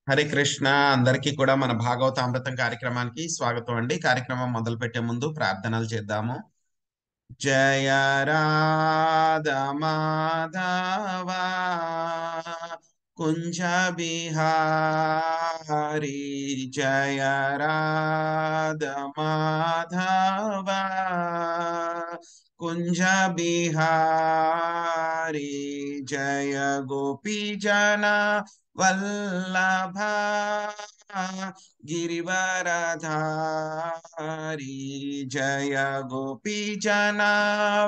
హరే కృష్ణ. అందరికీ కూడా మన భాగవతామృతం కార్యక్రమానికి స్వాగతం అండి. కార్యక్రమం మొదలు పెట్టే ముందు ప్రార్థనలు చేద్దాము. జయ రాధ మాధవ కుంజ బిహారీ, జయ రాధ మాధవ కుంజ బిహారీ, జయ గోపీ జన వల్లభ గిరివరధారి, జయ గోపీ జన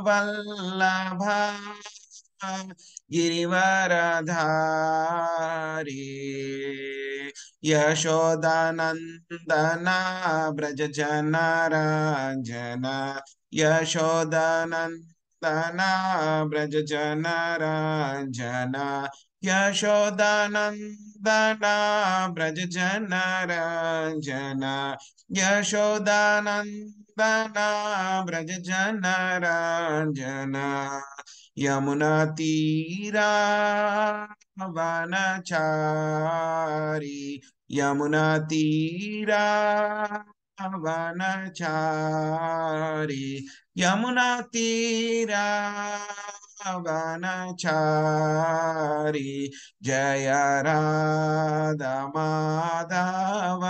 వల్లభ గిరివరధారి, యశోదానందన బ్రజ జన రంజన, యశోదానందన బ్రజ జన రంజన, యశోదానందన బ్రజ జన రంజన, యశోదానందన బ్రజ జన రంజన, యమునా తీరా వనచారి, యమునా తీరా వనచారి, యమునా తీరా వనచారి, జయ రాధ మాధవ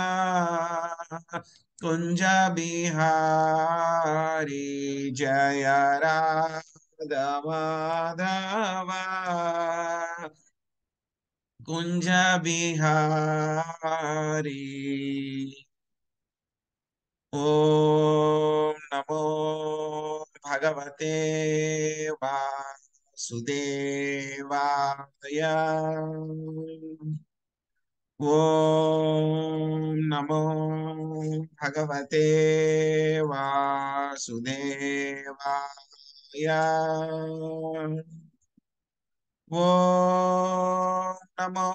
కుంజ బిహారీ, జయ రాధ మాధవ కుంజ బిహారీ. ఓం నమో భగవతే వాసుదేవాయ. ఓం నమో భగవతే వాసుదేవాయ. ఓం నమో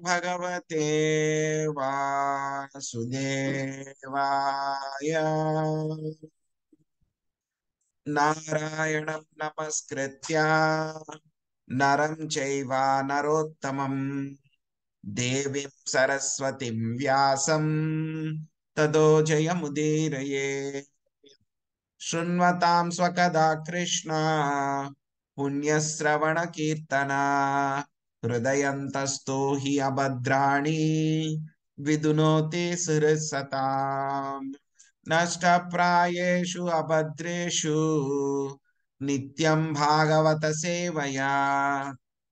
భగవతే వాసుదేవాయ. నారాయణం నమస్కృత్య నరం చైవ నరోత్తమం దేవీం సరస్వతిం వ్యాసం తతో జయముదీరయే. శృణ్వతాం స్వకథా కృష్ణ పుణ్యశ్రవణ కీర్తన, హృదయంతస్థో హి అభద్రాణి విదునోతి శిరసతాం. నష్టప్రాయేషు అభద్రేషు నిత్యం భాగవత సేవయా,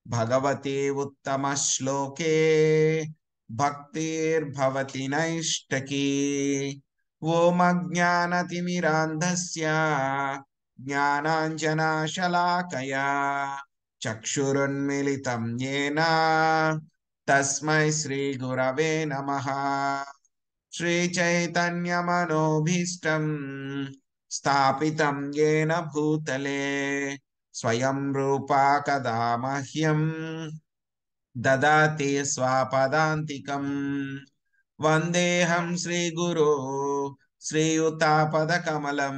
భగవతే ఉత్తమ శ్లోకే భక్తిర్భవతి నైష్టకీ. ఓం అజ్ఞానతిమిరాంధస్య జ్ఞానాంజనాశలాకయా చక్షురున్మిలితం యేన తస్మై శ్రీ గురవే నమః. శ్రీచైతన్యమనోభీష్టం స్థాపితం యేన భూతలే స్వయం రూపా కదా మహ్యం దదాతి స్వపదాంతికం. వందేహం శ్రీగురో శ్రీయుతాపదకమలం,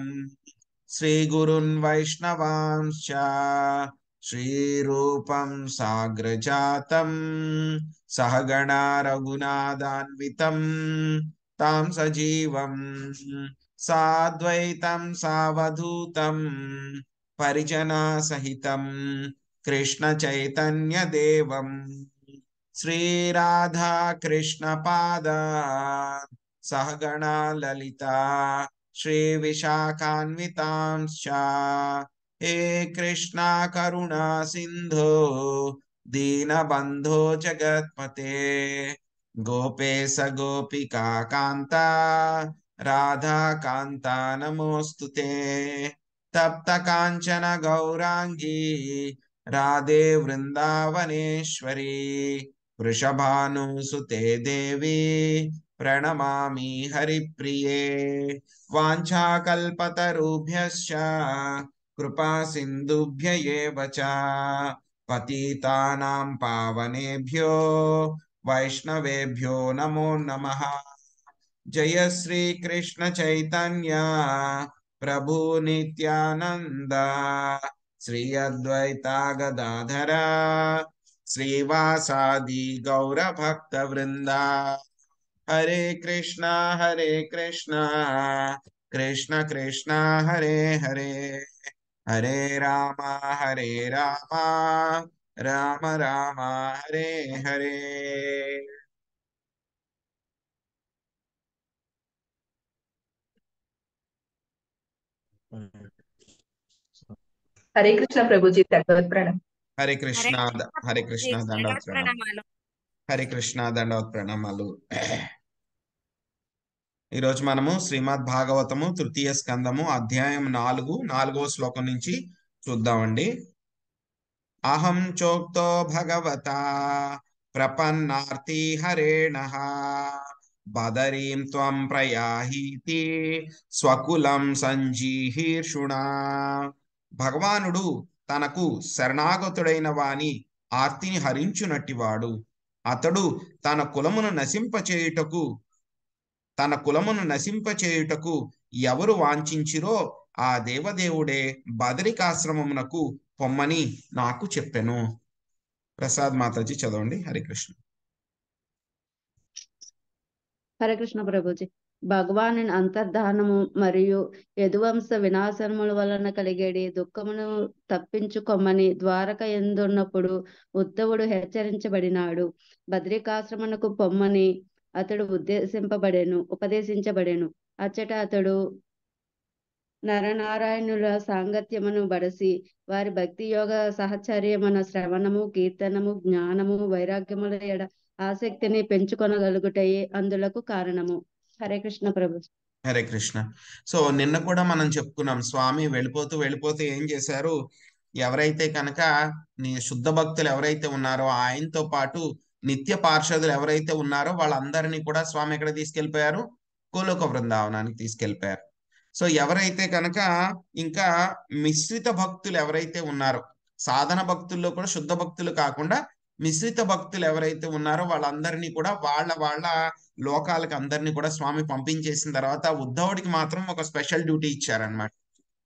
శ్రీగురున్ వైష్ణవాంశ్చ శ్రీరూపం సాగ్రజాతం సహగణా రఘునాథాన్వితం తాం సజీవం సాద్వైతం సావధూతం పరిజనా సహితం కృష్ణ చైతన్య దేవం శ్రీరాధా కృష్ణ పాదాన్ సహగణా లలితా శ్రీ విశాఖాన్వితాంశ్చ. హే కృష్ణ కరుణా సింధో దీనబంధో జగత్పతే, గోపేశ గోపికా కాంత రాధా కాంత నమోస్తుతే. తప్త కాంచన గౌరాంగీ రాధే వృందావనేశ్వరి, వృషభానుసుతే దేవి ప్రణమామి హరిప్రియే. వాంఛాకల్పతరుభ్యశ్చ కృపా సింధుభ్య ఏవ చ, పతితానాం పావనేభ్యో వైష్ణవేభ్యో నమో నమః. జయ శ్రీ కృష్ణ చైతన్య ప్రభు నిత్యానంద, శ్రీ అద్వైత గదాధర శ్రీవాసాది గౌర భక్త వృంద. హరే కృష్ణ కృష్ణ కృష్ణ హరే హరే, హరే రామ రామ రామ రామ హరే హరే. हरे कृष्ण प्रभु जी, दंडवत प्रणाम। హరే కృష్ణ హరే కృష్ణ దండవత్ ప్రణామాలు. ప్రణామాలు. హరే కృష్ణ దండవత్ ప్రణామాలు. ఈరోజు మనము శ్రీమద్ భాగవతము తృతీయ స్కందము అధ్యాయం 4వ శ్లోకం నుంచి చూద్దామండి. అహం చోక్తో భగవతా ప్రపన్నార్తి హరేణః బదరీం త్వం ప్రయాహీతి స్వకులం సంజీహీర్షుణా. భగవానుడు తనకు శరణాగతుడైన వాని ఆర్తిని హరించునట్టివాడు. అతడు తన కులమును నశింపచేయుటకు ఎవరు వాంఛించిరో ఆ దేవదేవుడే బదరికాశ్రమమునకు పొమ్మని నాకు చెప్పెను. ప్రసాద్ మాతాజీ చదవండి. హరే కృష్ణ. హరే కృష్ణ ప్రభుజీ. భగవాను అంతర్ధానము మరియు యదువంశ వినాశనముల వలన కలిగేడి దుఃఖమును తప్పించుకొమ్మని ద్వారక ఎందున్నప్పుడు ఉద్ధవుడు హెచ్చరించబడినాడు. బద్రికాశ్రమమునకు పొమ్మని అతడు ఉపదేశించబడెను. అచ్చట అతడు నరనారాయణుల సాంగత్యమును బడసి వారి భక్తి యోగ సహచర్యమున శ్రవణము, కీర్తనము, జ్ఞానము, వైరాగ్యముల ఎడ ఆసక్తిని పెంచుకొనగలుగుటయే అందులకు కారణము. హరే కృష్ణ ప్రభు. హరే కృష్ణ. సో నిన్న కూడా మనం చెప్పుకున్నాం, స్వామి వెళ్ళిపోతూ ఏం చేశారు, ఎవరైతే కనుక శుద్ధ భక్తులు ఎవరైతే ఉన్నారో ఆయనతో పాటు నిత్య పార్షదులు ఎవరైతే ఉన్నారో వాళ్ళందరినీ కూడా స్వామి ఎక్కడ తీసుకెళ్లిపోయారు, గోలోక బృందావనానికి తీసుకెళ్లిపోయారు. సో ఎవరైతే కనుక ఇంకా మిశ్రిత భక్తులు ఎవరైతే ఉన్నారో, సాధన భక్తుల్లో కూడా శుద్ధ భక్తులు కాకుండా మిశ్రిత భక్తులు ఎవరైతే ఉన్నారో వాళ్ళందరినీ కూడా వాళ్ళ లోకాలకు అందరినీ కూడా స్వామి పంపించేసిన తర్వాత ఉద్ధవుడికి మాత్రం ఒక స్పెషల్ డ్యూటీ ఇచ్చారనమాట.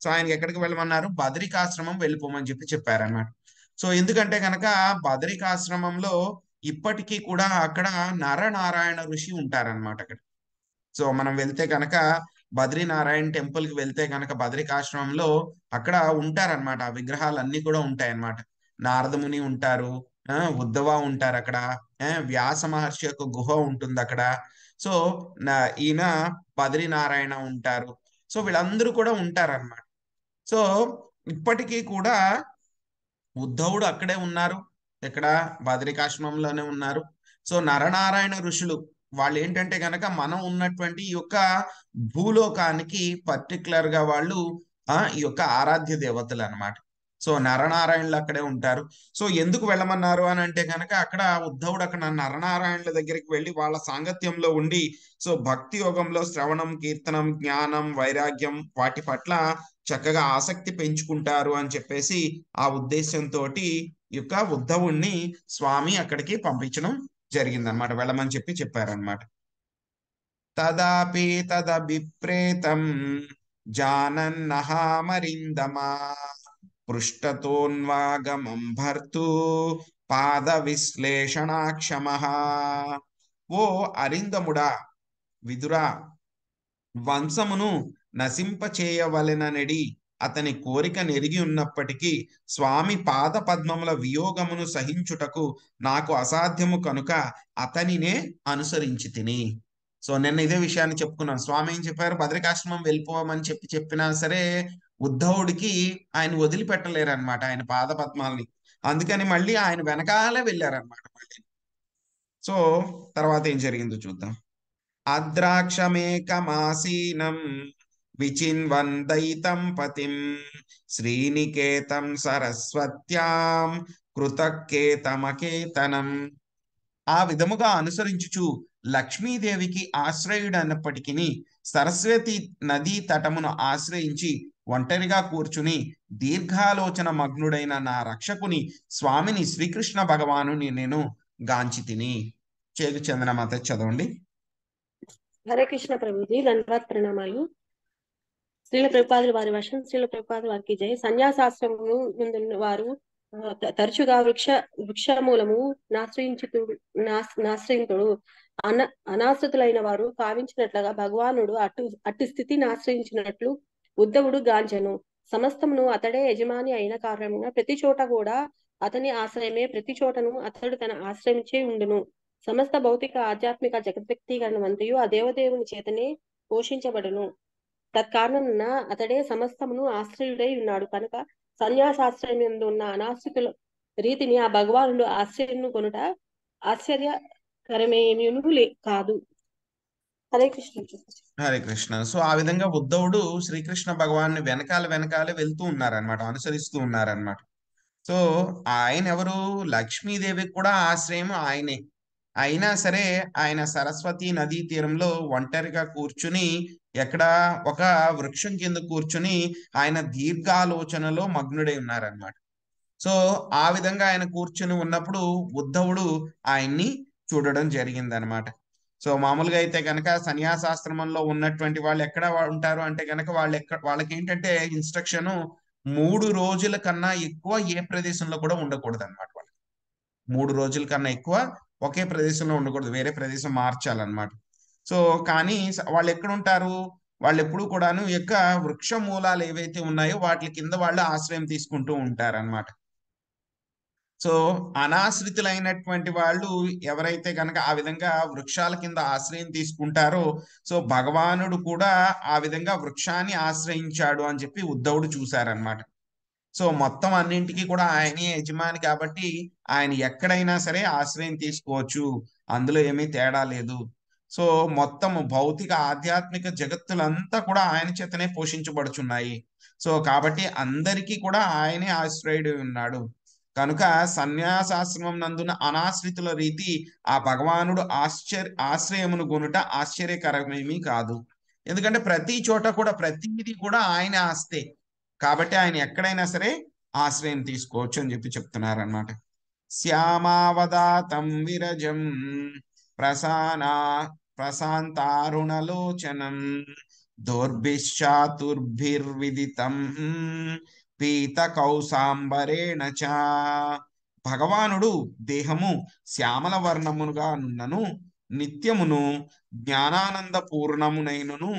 సో ఆయనకి ఎక్కడికి వెళ్ళమన్నారు, బదరికాశ్రమం వెళ్ళిపోమని చెప్పారనమాట. సో ఎందుకంటే కనుక బదరికాశ్రమంలో ఇప్పటికీ కూడా అక్కడ నరనారాయణ ఋషి ఉంటారనమాట అక్కడ. సో మనం వెళ్తే కనుక బద్రీనారాయణ టెంపుల్ కి వెళ్తే కనుక బదరికాశ్రమంలో అక్కడ ఉంటారనమాట. ఆ విగ్రహాలన్నీ కూడా ఉంటాయన్నమాట. నారదముని ఉంటారు, ఉద్ధవ ఉంటారు అక్కడ, వ్యాస మహర్షి యొక్క గుహ ఉంటుంది అక్కడ. సో ఈయన బద్రీనారాయణ ఉంటారు. సో వీళ్ళందరూ కూడా ఉంటారన్నమాట. సో ఇప్పటికీ కూడా ఉద్ధవుడు అక్కడే ఉన్నారు, ఇక్కడ బదరికాశ్రమంలోనే ఉన్నారు. సో నరనారాయణ ఋషులు వాళ్ళు ఏంటంటే కనుక మనం ఉన్నటువంటి ఈ యొక్క భూలోకానికి పర్టికులర్ గా వాళ్ళు ఈ యొక్క ఆరాధ్య దేవతలు అన్నమాట. సో నరనారాయణులు అక్కడే ఉంటారు. సో ఎందుకు వెళ్ళమన్నారు అని అంటే కనుక అక్కడ ఉద్ధవుడు అక్కడ నరనారాయణుల దగ్గరికి వెళ్ళి వాళ్ళ సాంగత్యంలో ఉండి సో భక్తి యోగంలో శ్రవణం, కీర్తనం, జ్ఞానం, వైరాగ్యం వాటి పట్ల చక్కగా ఆసక్తి పెంచుకుంటారు అని చెప్పేసి ఆ ఉద్దేశంతో ఈ యొక్క ఉద్ధవుణ్ణి స్వామి అక్కడికి పంపించడం జరిగిందనమాట, వెళ్ళమని చెప్పారనమాట. తదాపి తదభిప్రేతం జానన్నహామరిందమా పృష్టతోన్వాగమం భర్తు పాద విశ్లేషణాక్షమః. ఓ అరిందముడా, విదురా, వంశమును నశింపచేయవలెననడి అతని కోరిక నెరిగి ఉన్నప్పటికీ స్వామి పాద పద్మముల వియోగమును సహించుటకు నాకు అసాధ్యము కనుక అతనినే అనుసరించి తిని. సో నిన్న ఇదే విషయాన్ని చెప్పుకున్నాను. స్వామి ఏం చెప్పారు, బదరికాశ్రమం వెళ్ళిపోమని చెప్పినా సరే ఉద్ధవుడికి ఆయన వదిలిపెట్టలేరనమాట ఆయన పాద పద్మాలని. అందుకని మళ్ళీ ఆయన వెనకాలే వెళ్ళారనమాట మళ్ళీ. సో తర్వాత ఏం జరిగిందో చూద్దాం. అద్రాక్షమేకమాసీనం విచిన్వందయితం పతిం శ్రీనికేతం సరస్వత్యాం కృతకేతమకేతనం. ఆ విధముగా అనుసరించుచు లక్ష్మీదేవికి ఆశ్రయుడన్నప్పటికీ సరస్వతి నదీ తటమును ఆశ్రయించి ఒంటరిగా కూర్చుని దీర్ఘాలోచన మగ్నుడైన నా రక్షకుని స్వామిని శ్రీకృష్ణ భగవానుని నేను గాంచి తిని. చేగు చందన మాత చదవండి. హరే కృష్ణ ప్రభుజీ, ధన్యవాద ప్రణామాలు. శ్రీల ప్రభుపాదుల వారి వర్షం, శ్రీల ప్రభుపాదుల వారికి జయ. సన్యాసాశ్రమము ముందున్న వారు తరచుగా వృక్షమూలము నాశ్రయింతుడు అనాశ్రితులైన వారు కావించినట్లుగా భగవానుడు అట్టి స్థితిని ఆశ్రయించినట్లు ఉద్ధవుడు గాంచెను. సమస్తమును అతడే యజమాని అయిన కారణమున ప్రతి చోట కూడా అతని ఆశ్రయమే, ప్రతి చోటను అతడు తన ఆశ్రయించే ఉండును. సమస్త భౌతిక ఆధ్యాత్మిక జగద్వ్యక్తీకరణమంతయు ఆ దేవదేవుని చేతనే పోషించబడును. తత్కారణమున అతడే సమస్తమును ఆశ్రయుడై ఉన్నాడు కనుక సన్యాసాశ్రయమందు ఉన్న అనాశ్రితుల రీతిని ఆ భగవానుడు ఆశ్రయను కొనుట ఆశ్చర్యకరమేమీ కాదు. హరే కృష్ణ. హరే కృష్ణ. సో ఆ విధంగా ఉద్ధవుడు శ్రీకృష్ణ భగవాన్ని వెనకాలే వెళ్తూ ఉన్నారనమాట, అనుసరిస్తూ ఉన్నారనమాట. సో ఆయన ఎవరు? లక్ష్మీదేవికి కూడా ఆశ్రయం ఆయనే. అయినా సరే ఆయన సరస్వతి నదీ తీరంలో ఒంటరిగా కూర్చుని, ఎక్కడ ఒక వృక్షం కింద కూర్చుని ఆయన దీర్ఘాలోచనలో మగ్నుడై ఉన్నారనమాట. సో ఆ విధంగా ఆయన కూర్చుని ఉన్నప్పుడు ఉద్ధవుడు ఆయన్ని చూడడం జరిగిందనమాట. సో మామూలుగా అయితే కనుక సన్యాసాశ్రమంలో ఉన్నటువంటి వాళ్ళు ఎక్కడ ఉంటారు అంటే కనుక వాళ్ళకి ఏంటంటే ఇన్స్ట్రక్షన్ 3 రోజుల కన్నా ఎక్కువ ఏ ప్రదేశంలో కూడా ఉండకూడదు అనమాట. వాళ్ళకి 3 రోజుల కన్నా ఎక్కువ ఒకే ప్రదేశంలో ఉండకూడదు, వేరే ప్రదేశం మార్చాలన్నమాట. సో కానీ వాళ్ళు ఎక్కడ ఉంటారు? వాళ్ళు ఎప్పుడు కూడాను యొక్క వృక్ష మూలాలు ఏవైతే ఉన్నాయో వాటి కింద వాళ్ళు ఆశ్రయం తీసుకుంటూ ఉంటారన్నమాట. సో అనాశ్రితులైనటువంటి వాళ్ళు ఎవరైతే కనుక ఆ విధంగా వృక్షాల కింద ఆశ్రయం తీసుకుంటారో, సో భగవానుడు కూడా ఆ విధంగా వృక్షాన్ని ఆశ్రయించాడు అని చెప్పి ఉద్ధవుడు చూశారనమాట. సో మొత్తం అన్నింటికి కూడా ఆయనే యజమాని కాబట్టి ఆయన ఎక్కడైనా సరే ఆశ్రయం తీసుకోవచ్చు, అందులో ఏమీ తేడా లేదు. సో మొత్తం భౌతిక ఆధ్యాత్మిక జగత్తులంతా కూడా ఆయన చేతనే పోషించబడుచున్నాయి. సో కాబట్టి అందరికీ కూడా ఆయనే ఆశ్రయుడు ఉన్నాడు కనుక సన్యాసాశ్రమం నందున అనాశ్రితుల రీతి ఆ భగవానుడు ఆశ్రయమును కొనుట ఆశ్చర్యకరమేమీ కాదు. ఎందుకంటే ప్రతి చోట కూడా ప్రతిదీ కూడా ఆయన ఆస్తే కాబట్టి ఆయన ఎక్కడైనా సరే ఆశ్రయం తీసుకోవచ్చు అని చెప్పి చెప్తున్నారనమాట. శ్యామావదాతం విరజం ప్రశాంతారుణలోచనం దోర్భిశ్చాతుర్భిర్విదితం పీత కౌసాంబరేణ చ. భగవానుడు దేహము శ్యామల వర్ణముగా నున్నను, నిత్యమును జ్ఞానానంద పూర్ణమునైనను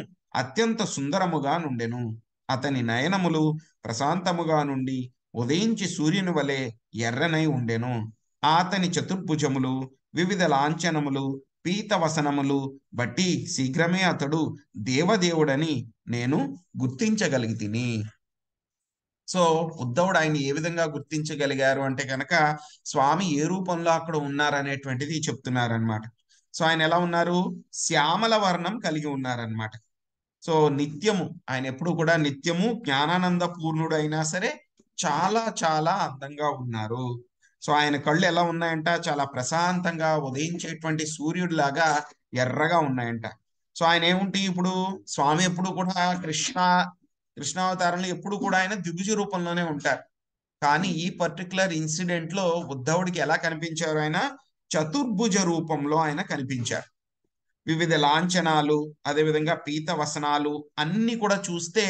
అత్యంత సుందరముగా నుండెను. అతని నయనములు ప్రశాంతముగా నుండి ఉదయించి సూర్యుని వలె ఎర్రనై ఉండెను. అతని చతుర్భుజములు వివిధ లాంఛనములు పీతవసనములు బట్టి శీఘ్రమే అతడు దేవదేవుడని నేను గుర్తించగలిగితిని. సో ఉద్ధవుడు ఆయన ఏ విధంగా గుర్తించగలిగారు అంటే కనుక స్వామి ఏ రూపంలో అక్కడ ఉన్నారనేటువంటిది చెప్తున్నారనమాట. సో ఆయన ఎలా ఉన్నారు? శ్యామల వర్ణం కలిగి ఉన్నారనమాట. సో నిత్యము ఆయన ఎప్పుడు కూడా నిత్యము జ్ఞానానంద పూర్ణుడు అయినా సరే చాలా చాలా అందంగా ఉన్నారు. సో ఆయన కళ్ళు ఎలా ఉన్నాయంట? చాలా ప్రశాంతంగా ఉదయించేటువంటి సూర్యుడిలాగా ఎర్రగా ఉన్నాయంట. సో ఆయన ఏముంటి ఇప్పుడు స్వామి ఎప్పుడు కూడా కృష్ణావతారంలో ఎప్పుడు కూడా ఆయన ద్విభుజ రూపంలోనే ఉంటారు. కానీ ఈ పర్టికులర్ ఇన్సిడెంట్ లో ఉద్ధవుడికి ఎలా కనిపించారు? ఆయన చతుర్భుజ రూపంలో ఆయన కనిపించారు. వివిధ లాంఛనాలు, అదేవిధంగా పీత వసనాలు అన్ని కూడా చూస్తే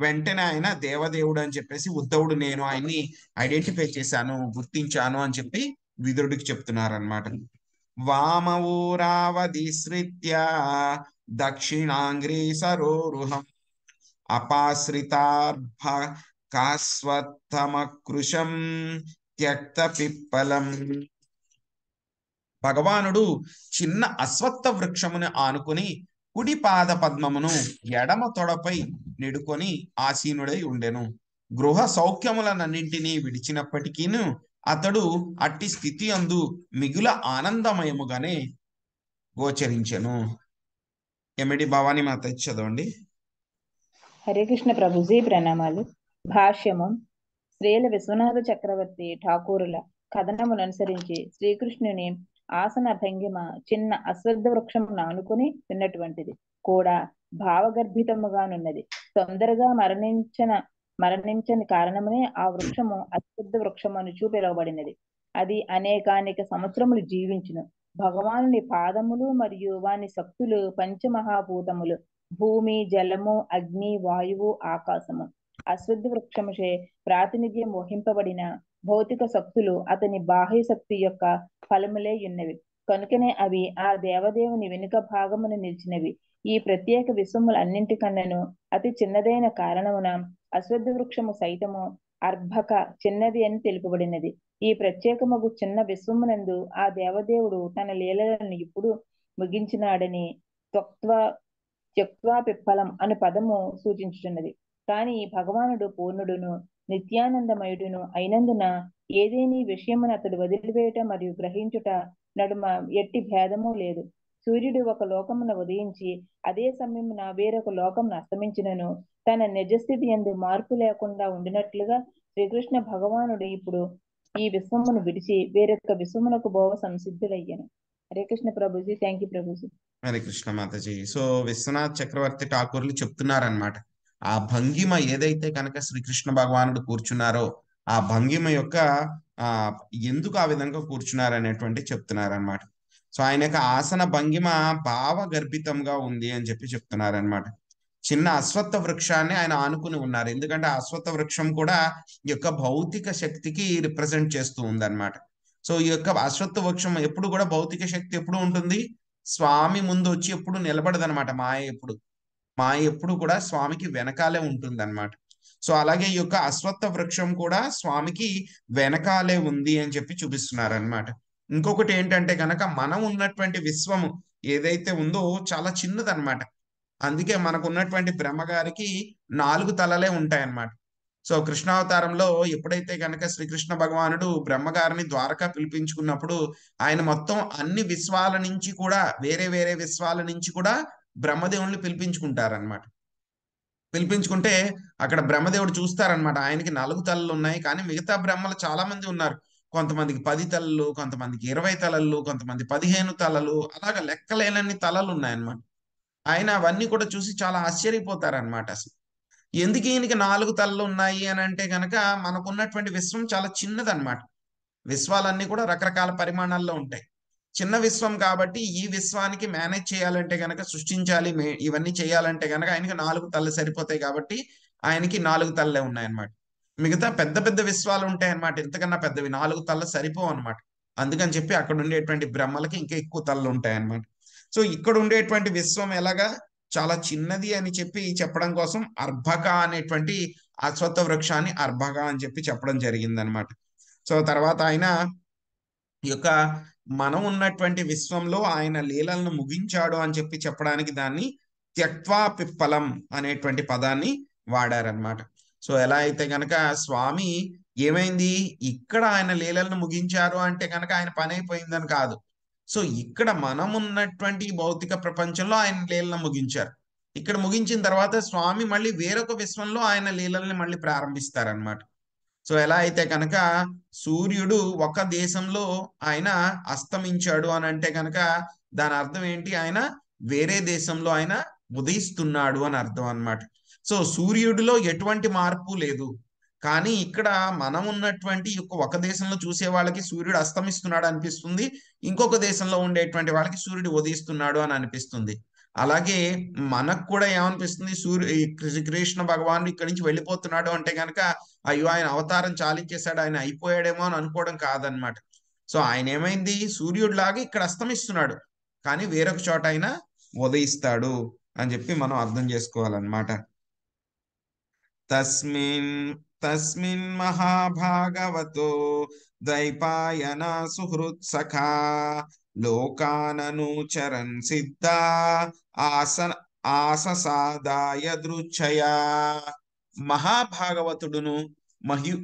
వెంటనే ఆయన దేవదేవుడు అని చెప్పేసి ఉద్ధవుడు నేను ఆయన్ని ఐడెంటిఫై చేశాను, గుర్తించాను అని చెప్పి విదురుడికి చెప్తున్నారనమాట. వామవూరావధిశ్రిత్య దక్షిణాంగ్రీ సరోరుహం అపాశ్రితార్భ కాస్వత్తమకృశం త్యక్త పిప్పలం. భగవానుడు చిన్న అశ్వత్థ వృక్షమును ఆనుకుని కుడి పాద పద్మమును ఎడమ తొడపై నిడుకొని ఆసీనుడై ఉండెను. గృహ సౌఖ్యములనన్నింటినీ విడిచినప్పటికీ అతడు అట్టి స్థితి అందు మిగుల ఆనందమయముగానే గోచరించెను. ఎమిడి భవానీ మాత చదవండి. హరే కృష్ణ ప్రభుజీ ప్రణామాలు. భాష్యము. శ్రీల విశ్వనాథ చక్రవర్తి ఠాకూరుల కథనమును అనుసరించి శ్రీకృష్ణుని ఆసన భంగిమ చిన్న అశ్వత్థ వృక్షమును ఆనుకుని ఉన్నటువంటిది కూడా భావగర్భితముగానున్నది. తొందరగా మరణించని కారణమునే ఆ వృక్షము అశ్వత్థ వృక్షమునుచు పిలువబడినది. అది అనేకానేక సంవత్సరములు జీవించును. భగవానుని పాదములు మరియు వాని శక్తులు పంచమహాభూతములు భూమి, జలము, అగ్ని, వాయువు, ఆకాశము అశ్వత్థ వృక్షముచే ప్రాతినిధ్యం వహింపబడిన భౌతిక శక్తులు అతని బాహ్య శక్తి యొక్క ఫలములే ఉన్నవి. కనుకనే అవి ఆ దేవదేవుని వెనుక భాగమున నిలిచినవి. ఈ ప్రత్యేక విశ్వములన్నింటికన్నను అతి చిన్నదైన కారణమున అశ్వత్థ వృక్షము సైతము అర్భక చిన్నది అని తెలుపబడినది. ఈ ప్రత్యేకమగు చిన్న విశ్వమునందు ఆ దేవదేవుడు తన లీలలను ఇప్పుడు ముగించినాడని త్యక్వా పిప్పలం అను పదము సూచించుచున్నది. కానీ భగవానుడు పూర్ణుడును నిత్యానందమయుడును అయినందున ఏదేని విషయమును అతడు వదిలివేయట మరియు గ్రహించుట నడుమ ఎట్టి భేదము లేదు. సూర్యుడు ఒక లోకమున ఉదయించి అదే సమయమున వేరొక లోకమును అస్తమించినను తన నిజస్థితి యందు మార్పు లేకుండా ఉండినట్లుగా శ్రీకృష్ణ భగవానుడు ఇప్పుడు ఈ విశ్వమును విడిచి వేరొక విశ్వమునకు బోవ సంసిద్ధులయ్యాను. Hare Krishna Prabhuji. Thank you Prabhuji. Hare Krishna Mataji. So Vishwanath చక్రవర్తి ఠాకూర్లు చెప్తున్నారనమాట, ఆ భంగిమ ఏదైతే కనుక శ్రీకృష్ణ భగవానుడు కూర్చున్నారో ఆ భంగిమ యొక్క ఎందుకు ఆ విధంగా కూర్చున్నారు అనేటువంటి చెప్తున్నారనమాట. సో ఆయన యొక్క ఆసన భంగిమ భావగర్భితంగా ఉంది అని చెప్పి చెప్తున్నారనమాట. చిన్న అశ్వత్థ వృక్షాన్ని ఆయన ఆనుకుని ఉన్నారు, ఎందుకంటే ఆ అశ్వత్థ వృక్షం కూడా ఈ యొక్క భౌతిక శక్తికి రిప్రజెంట్ చేస్తూ ఉందన్నమాట. సో ఈ యొక్క అశ్వత్థ వృక్షం ఎప్పుడు కూడా భౌతిక శక్తి ఎప్పుడు ఉంటుంది, స్వామి ముందు వచ్చి ఎప్పుడు నిలబడదనమాట. మాయ ఎప్పుడు కూడా స్వామికి వెనకాలే ఉంటుంది అనమాట. సో అలాగే ఈ యొక్క అశ్వత్థ వృక్షం కూడా స్వామికి వెనకాలే ఉంది అని చెప్పి చూపిస్తున్నారు అనమాట. ఇంకొకటి ఏంటంటే కనుక మనం ఉన్నటువంటి విశ్వము ఏదైతే ఉందో చాలా చిన్నదన్నమాట. అందుకే మనకు ఉన్నటువంటి బ్రహ్మగారికి 4 తలలే ఉంటాయన్నమాట. సో కృష్ణావతారంలో ఎప్పుడైతే కనుక శ్రీకృష్ణ భగవానుడు బ్రహ్మగారిని ద్వారకా పిలిపించుకున్నప్పుడు ఆయన మొత్తం అన్ని విశ్వాల నుంచి కూడా వేరే వేరే విశ్వాల నుంచి కూడా బ్రహ్మదేవుల్ని పిలిపించుకుంటారనమాట. పిలిపించుకుంటే అక్కడ బ్రహ్మదేవుడు చూస్తారనమాట, ఆయనకి 4 తలలు ఉన్నాయి, కానీ మిగతా బ్రహ్మలు చాలా మంది ఉన్నారు. కొంతమందికి 10 తలలు, కొంతమందికి 20 తలలు, కొంతమంది 15 తలలు, అలాగా లెక్కలేనన్ని తలలు ఉన్నాయన్నమాట. ఆయన అవన్నీ కూడా చూసి చాలా ఆశ్చర్యపోతారనమాట. అసలు ఎందుకు ఈయనకి 4 తలలు ఉన్నాయి అని అంటే గనక మనకున్నటువంటి విశ్వం చాలా చిన్నదన్నమాట. విశ్వాలన్నీ కూడా రకరకాల పరిమాణాల్లో ఉంటాయి. చిన్న విశ్వం కాబట్టి ఈ విశ్వానికి మేనేజ్ చేయాలంటే గనక, సృష్టించాలి, ఇవన్నీ చేయాలంటే గనక ఆయనకి 4 తలలు సరిపోతాయి కాబట్టి ఆయనకి 4 తలలే ఉన్నాయన్నమాట. మిగతా పెద్ద పెద్ద విశ్వాలు ఉంటాయన్నమాట, ఇంతకన్నా పెద్దవి 4 తలలు సరిపోవు అనమాట. అందుకని చెప్పి అక్కడ ఉండేటువంటి బ్రహ్మలకి ఇంకా ఎక్కువ తలలు ఉంటాయన్నమాట. సో ఇక్కడ ఉండేటువంటి విశ్వం ఎలాగా చాలా చిన్నది అని చెప్పి చెప్పడం కోసం అర్భక అనేటువంటి అశ్వత్థ వృక్షాన్ని అర్భక అని చెప్పి చెప్పడం జరిగిందనమాట. సో తర్వాత ఆయన ఈ యొక్క మనం ఉన్నటువంటి విశ్వంలో ఆయన లీలలను ముగించాడు అని చెప్పి చెప్పడానికి దాన్ని త్యక్వా పిప్పలం అనేటువంటి పదాన్ని వాడారనమాట. సో ఎలా అయితే గనక స్వామి ఏమైంది, ఇక్కడ ఆయన లీలలను ముగించారు అంటే కనుక ఆయన పని అయిపోయిందని కాదు. సో ఇక్కడ మనం ఉన్నటువంటి భౌతిక ప్రపంచంలో ఆయన లీలను ముగించారు. ఇక్కడ ముగించిన తర్వాత స్వామి మళ్ళీ వేరొక విశ్వంలో ఆయన లీలల్ని మళ్ళీ ప్రారంభిస్తారనమాట. సో ఎలా అయితే కనుక సూర్యుడు ఒక దేశంలో ఆయన అస్తమించాడు అని అంటే కనుక దాని అర్థం ఏంటి, ఆయన వేరే దేశంలో ఆయన ఉదయిస్తున్నాడు అని అర్థం అన్నమాట. సో సూర్యుడిలో ఎటువంటి మార్పు లేదు, కానీ ఇక్కడ మనం ఉన్నటువంటి ఒక దేశంలో చూసే వాళ్ళకి సూర్యుడు అస్తమిస్తున్నాడు అనిపిస్తుంది, ఇంకొక దేశంలో ఉండేటువంటి వాళ్ళకి సూర్యుడు ఉదయిస్తున్నాడు అని అనిపిస్తుంది. అలాగే మనకు కూడా ఏమనిపిస్తుంది, కృష్ణ భగవానుడు ఇక్కడి నుంచి వెళ్ళిపోతున్నాడు అంటే కనుక అయ్యో ఆయన అవతారం చాలించేశాడు, ఆయన అయిపోయాడేమో అని అనుకోవడం కాదనమాట. సో ఆయన ఏమైంది, సూర్యుడు లాగా ఇక్కడ అస్తమిస్తున్నాడు, కానీ వేరొక చోట ఆయన ఉదయిస్తాడు అని చెప్పి మనం అర్థం చేసుకోవాలన్నమాట. తస్మిన్ మహాభాగవతో ద్వైపాయన సుహృత్సఖా లోకాననుచరన్ సిద్ధ ఆససాదాయ దృచ్ఛయా. మహాభాగవతుడును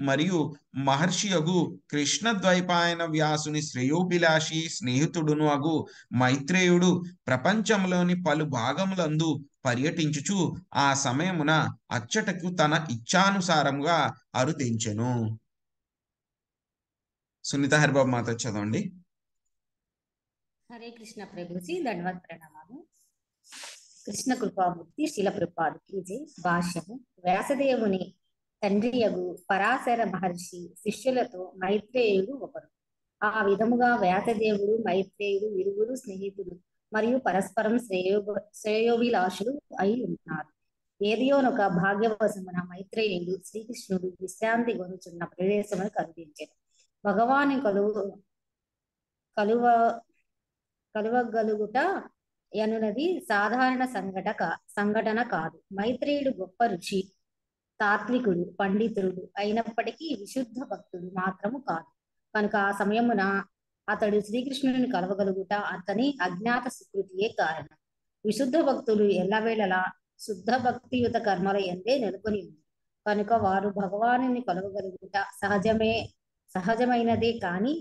మరియు మహర్షియగు కృష్ణ ద్వైపాయన వ్యాసుని శ్రేయోభిలాషి స్నేహితుడును అగు మైత్రేయుడు ప్రపంచంలోని పలు భాగములందు పర్యటించుచు ఆ సమయమున అచ్చటకు తన ఇచ్ఛానుసారంగా అరుదించెను. సునీత హరిబాబు మాత చదవండి. హరే కృష్ణ ప్రభుజీ, ధన్యవాద ప్రణామాలు. కృష్ణ కృపామూర్తి శిల ప్రభుపాదుకి జై. భాష్యము. వ్యాసదేవుని తండ్రియగు పరాశర మహర్షి శిష్యులతో మైత్రేయుడు ఒకరు. ఆ విధముగా వ్యాసదేవుడు మైత్రేయుడు ఇరువురు స్నేహితులు మరియు పరస్పరం శ్రేయోభిలాషులు అయి ఉన్నారు. ఏదియోనొక భాగ్యవశమున మైత్రేయుడు శ్రీకృష్ణుడు విశ్రాంతి గొనుచున్న ప్రదేశమును కనిపించాడు. భగవాను కలువ కలువగలుగుట ఎనున్నది సాధారణ సంఘటన కాదు. మైత్రేయుడు గొప్ప ఋషి, తాత్వికుడు, పండితుడు అయినప్పటికీ విశుద్ధ భక్తుడు మాత్రము కాదు. కనుక ఆ సమయమున అతడు శ్రీకృష్ణుని కలవగలుగుట అతని అజ్ఞాత సుకృతియే కారణం. విశుద్ధ భక్తులు ఎల్లవేళలా శుద్ధ భక్తియుత కర్మల ఎందే నెలకొని ఉంది కనుక వారు భగవానుని కలవగలుగుట సహజమైనదే. కాని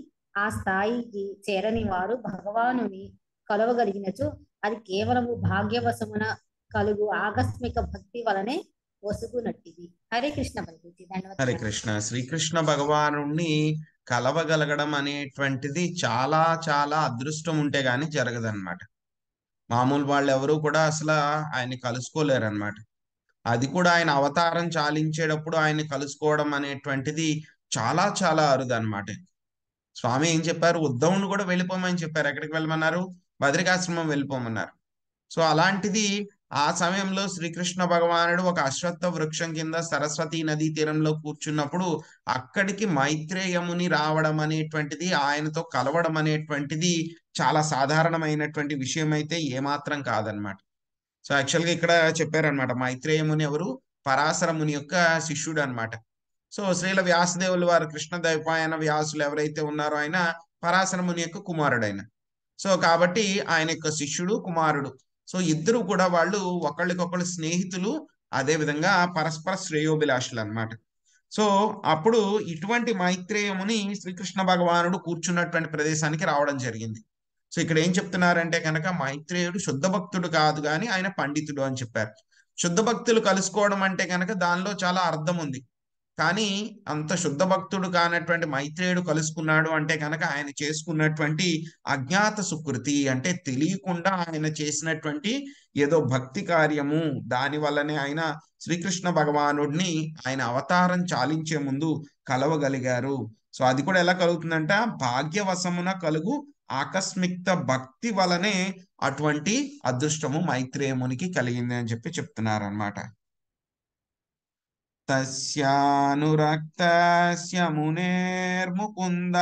ఆ స్థాయికి చేరని వారు భగవానుని కలవగలిగినచో అది కేవలము భాగ్యవశమున కలుగు ఆకస్మిక భక్తి వలనే వసుగునట్టిది. హరే కృష్ణ ప్రభుజీ. హరే ధన్యవాదాలు. కృష్ణ. శ్రీకృష్ణ భగవాను కలవగలగడం అనేటువంటిది చాలా చాలా అదృష్టం ఉంటే గాని జరగదన్నమాట. మామూలు వాళ్ళు ఎవరు కూడా అసలు ఆయన్ని కలుసుకోలేరు అనమాట. అది కూడా ఆయన అవతారం చాలించేటప్పుడు ఆయన్ని కలుసుకోవడం అనేటువంటిది చాలా చాలా అరుదు అనమాట. స్వామి ఏం చెప్పారు? ఉద్ధవుని కూడా వెళ్ళిపోమని చెప్పారు. ఎక్కడికి వెళ్ళమన్నారు? బద్రికాశ్రమం వెళ్ళిపోమన్నారు. సో అలాంటిది ఆ సమయంలో శ్రీకృష్ణ భగవానుడు ఒక అశ్వత్థ వృక్షం కింద సరస్వతి నదీ తీరంలో కూర్చున్నప్పుడు అక్కడికి మైత్రేయముని రావడం అనేటువంటిది, ఆయనతో కలవడం అనేటువంటిది చాలా సాధారణమైనటువంటి విషయం అయితే ఏమాత్రం కాదనమాట. సో యాక్చువల్గా ఇక్కడ చెప్పారనమాట, మైత్రేయముని ఎవరు? పరాశర ముని యొక్క శిష్యుడు అనమాట. సో శ్రీల వ్యాసదేవులు వారు కృష్ణ ద్వైపాయన వ్యాసులు ఎవరైతే ఉన్నారో ఆయన పరాశర ముని యొక్క కుమారుడైన. సో కాబట్టి ఆయన యొక్క శిష్యుడు, కుమారుడు. సో ఇద్దరు కూడా వాళ్ళు ఒకళ్ళకొకళ్ళు స్నేహితులు, అదే విధంగా పరస్పర శ్రేయోభిలాషులు అన్నమాట. సో అప్పుడు ఇటువంటి మైత్రేయముని శ్రీకృష్ణ భగవానుడు కూర్చున్నటువంటి ప్రదేశానికి రావడం జరిగింది. సో ఇక్కడ ఏం చెప్తున్నారంటే కనుక మైత్రేయుడు శుద్ధ భక్తుడు కాదు కానీ ఆయన పండితుడు అని చెప్పారు. శుద్ధ భక్తులు కలుసుకోవడం అంటే కనుక దానిలో చాలా అర్థం ఉంది. కానీ అంత శుద్ధ భక్తుడు కానటువంటి మైత్రేయుడు కలుసుకున్నాడు అంటే కనుక ఆయన చేసుకున్నటువంటి అజ్ఞాత సుకృతి, అంటే తెలియకుండా ఆయన చేసినటువంటి ఏదో భక్తి కార్యము, దాని వల్లనే ఆయన శ్రీకృష్ణ భగవానుడిని ఆయన అవతారం చాలించే ముందు కలవగలిగారు. సో అది కూడా ఎలా కలుగుతుందంట? భాగ్యవశమున కలుగు ఆకస్మిక భక్తి వలనే అటువంటి అదృష్టము మైత్రేయమునికి కలిగింది అని చెప్తున్నారు అనమాట. తస్యానురక్తస్య మునేర్ముకుంద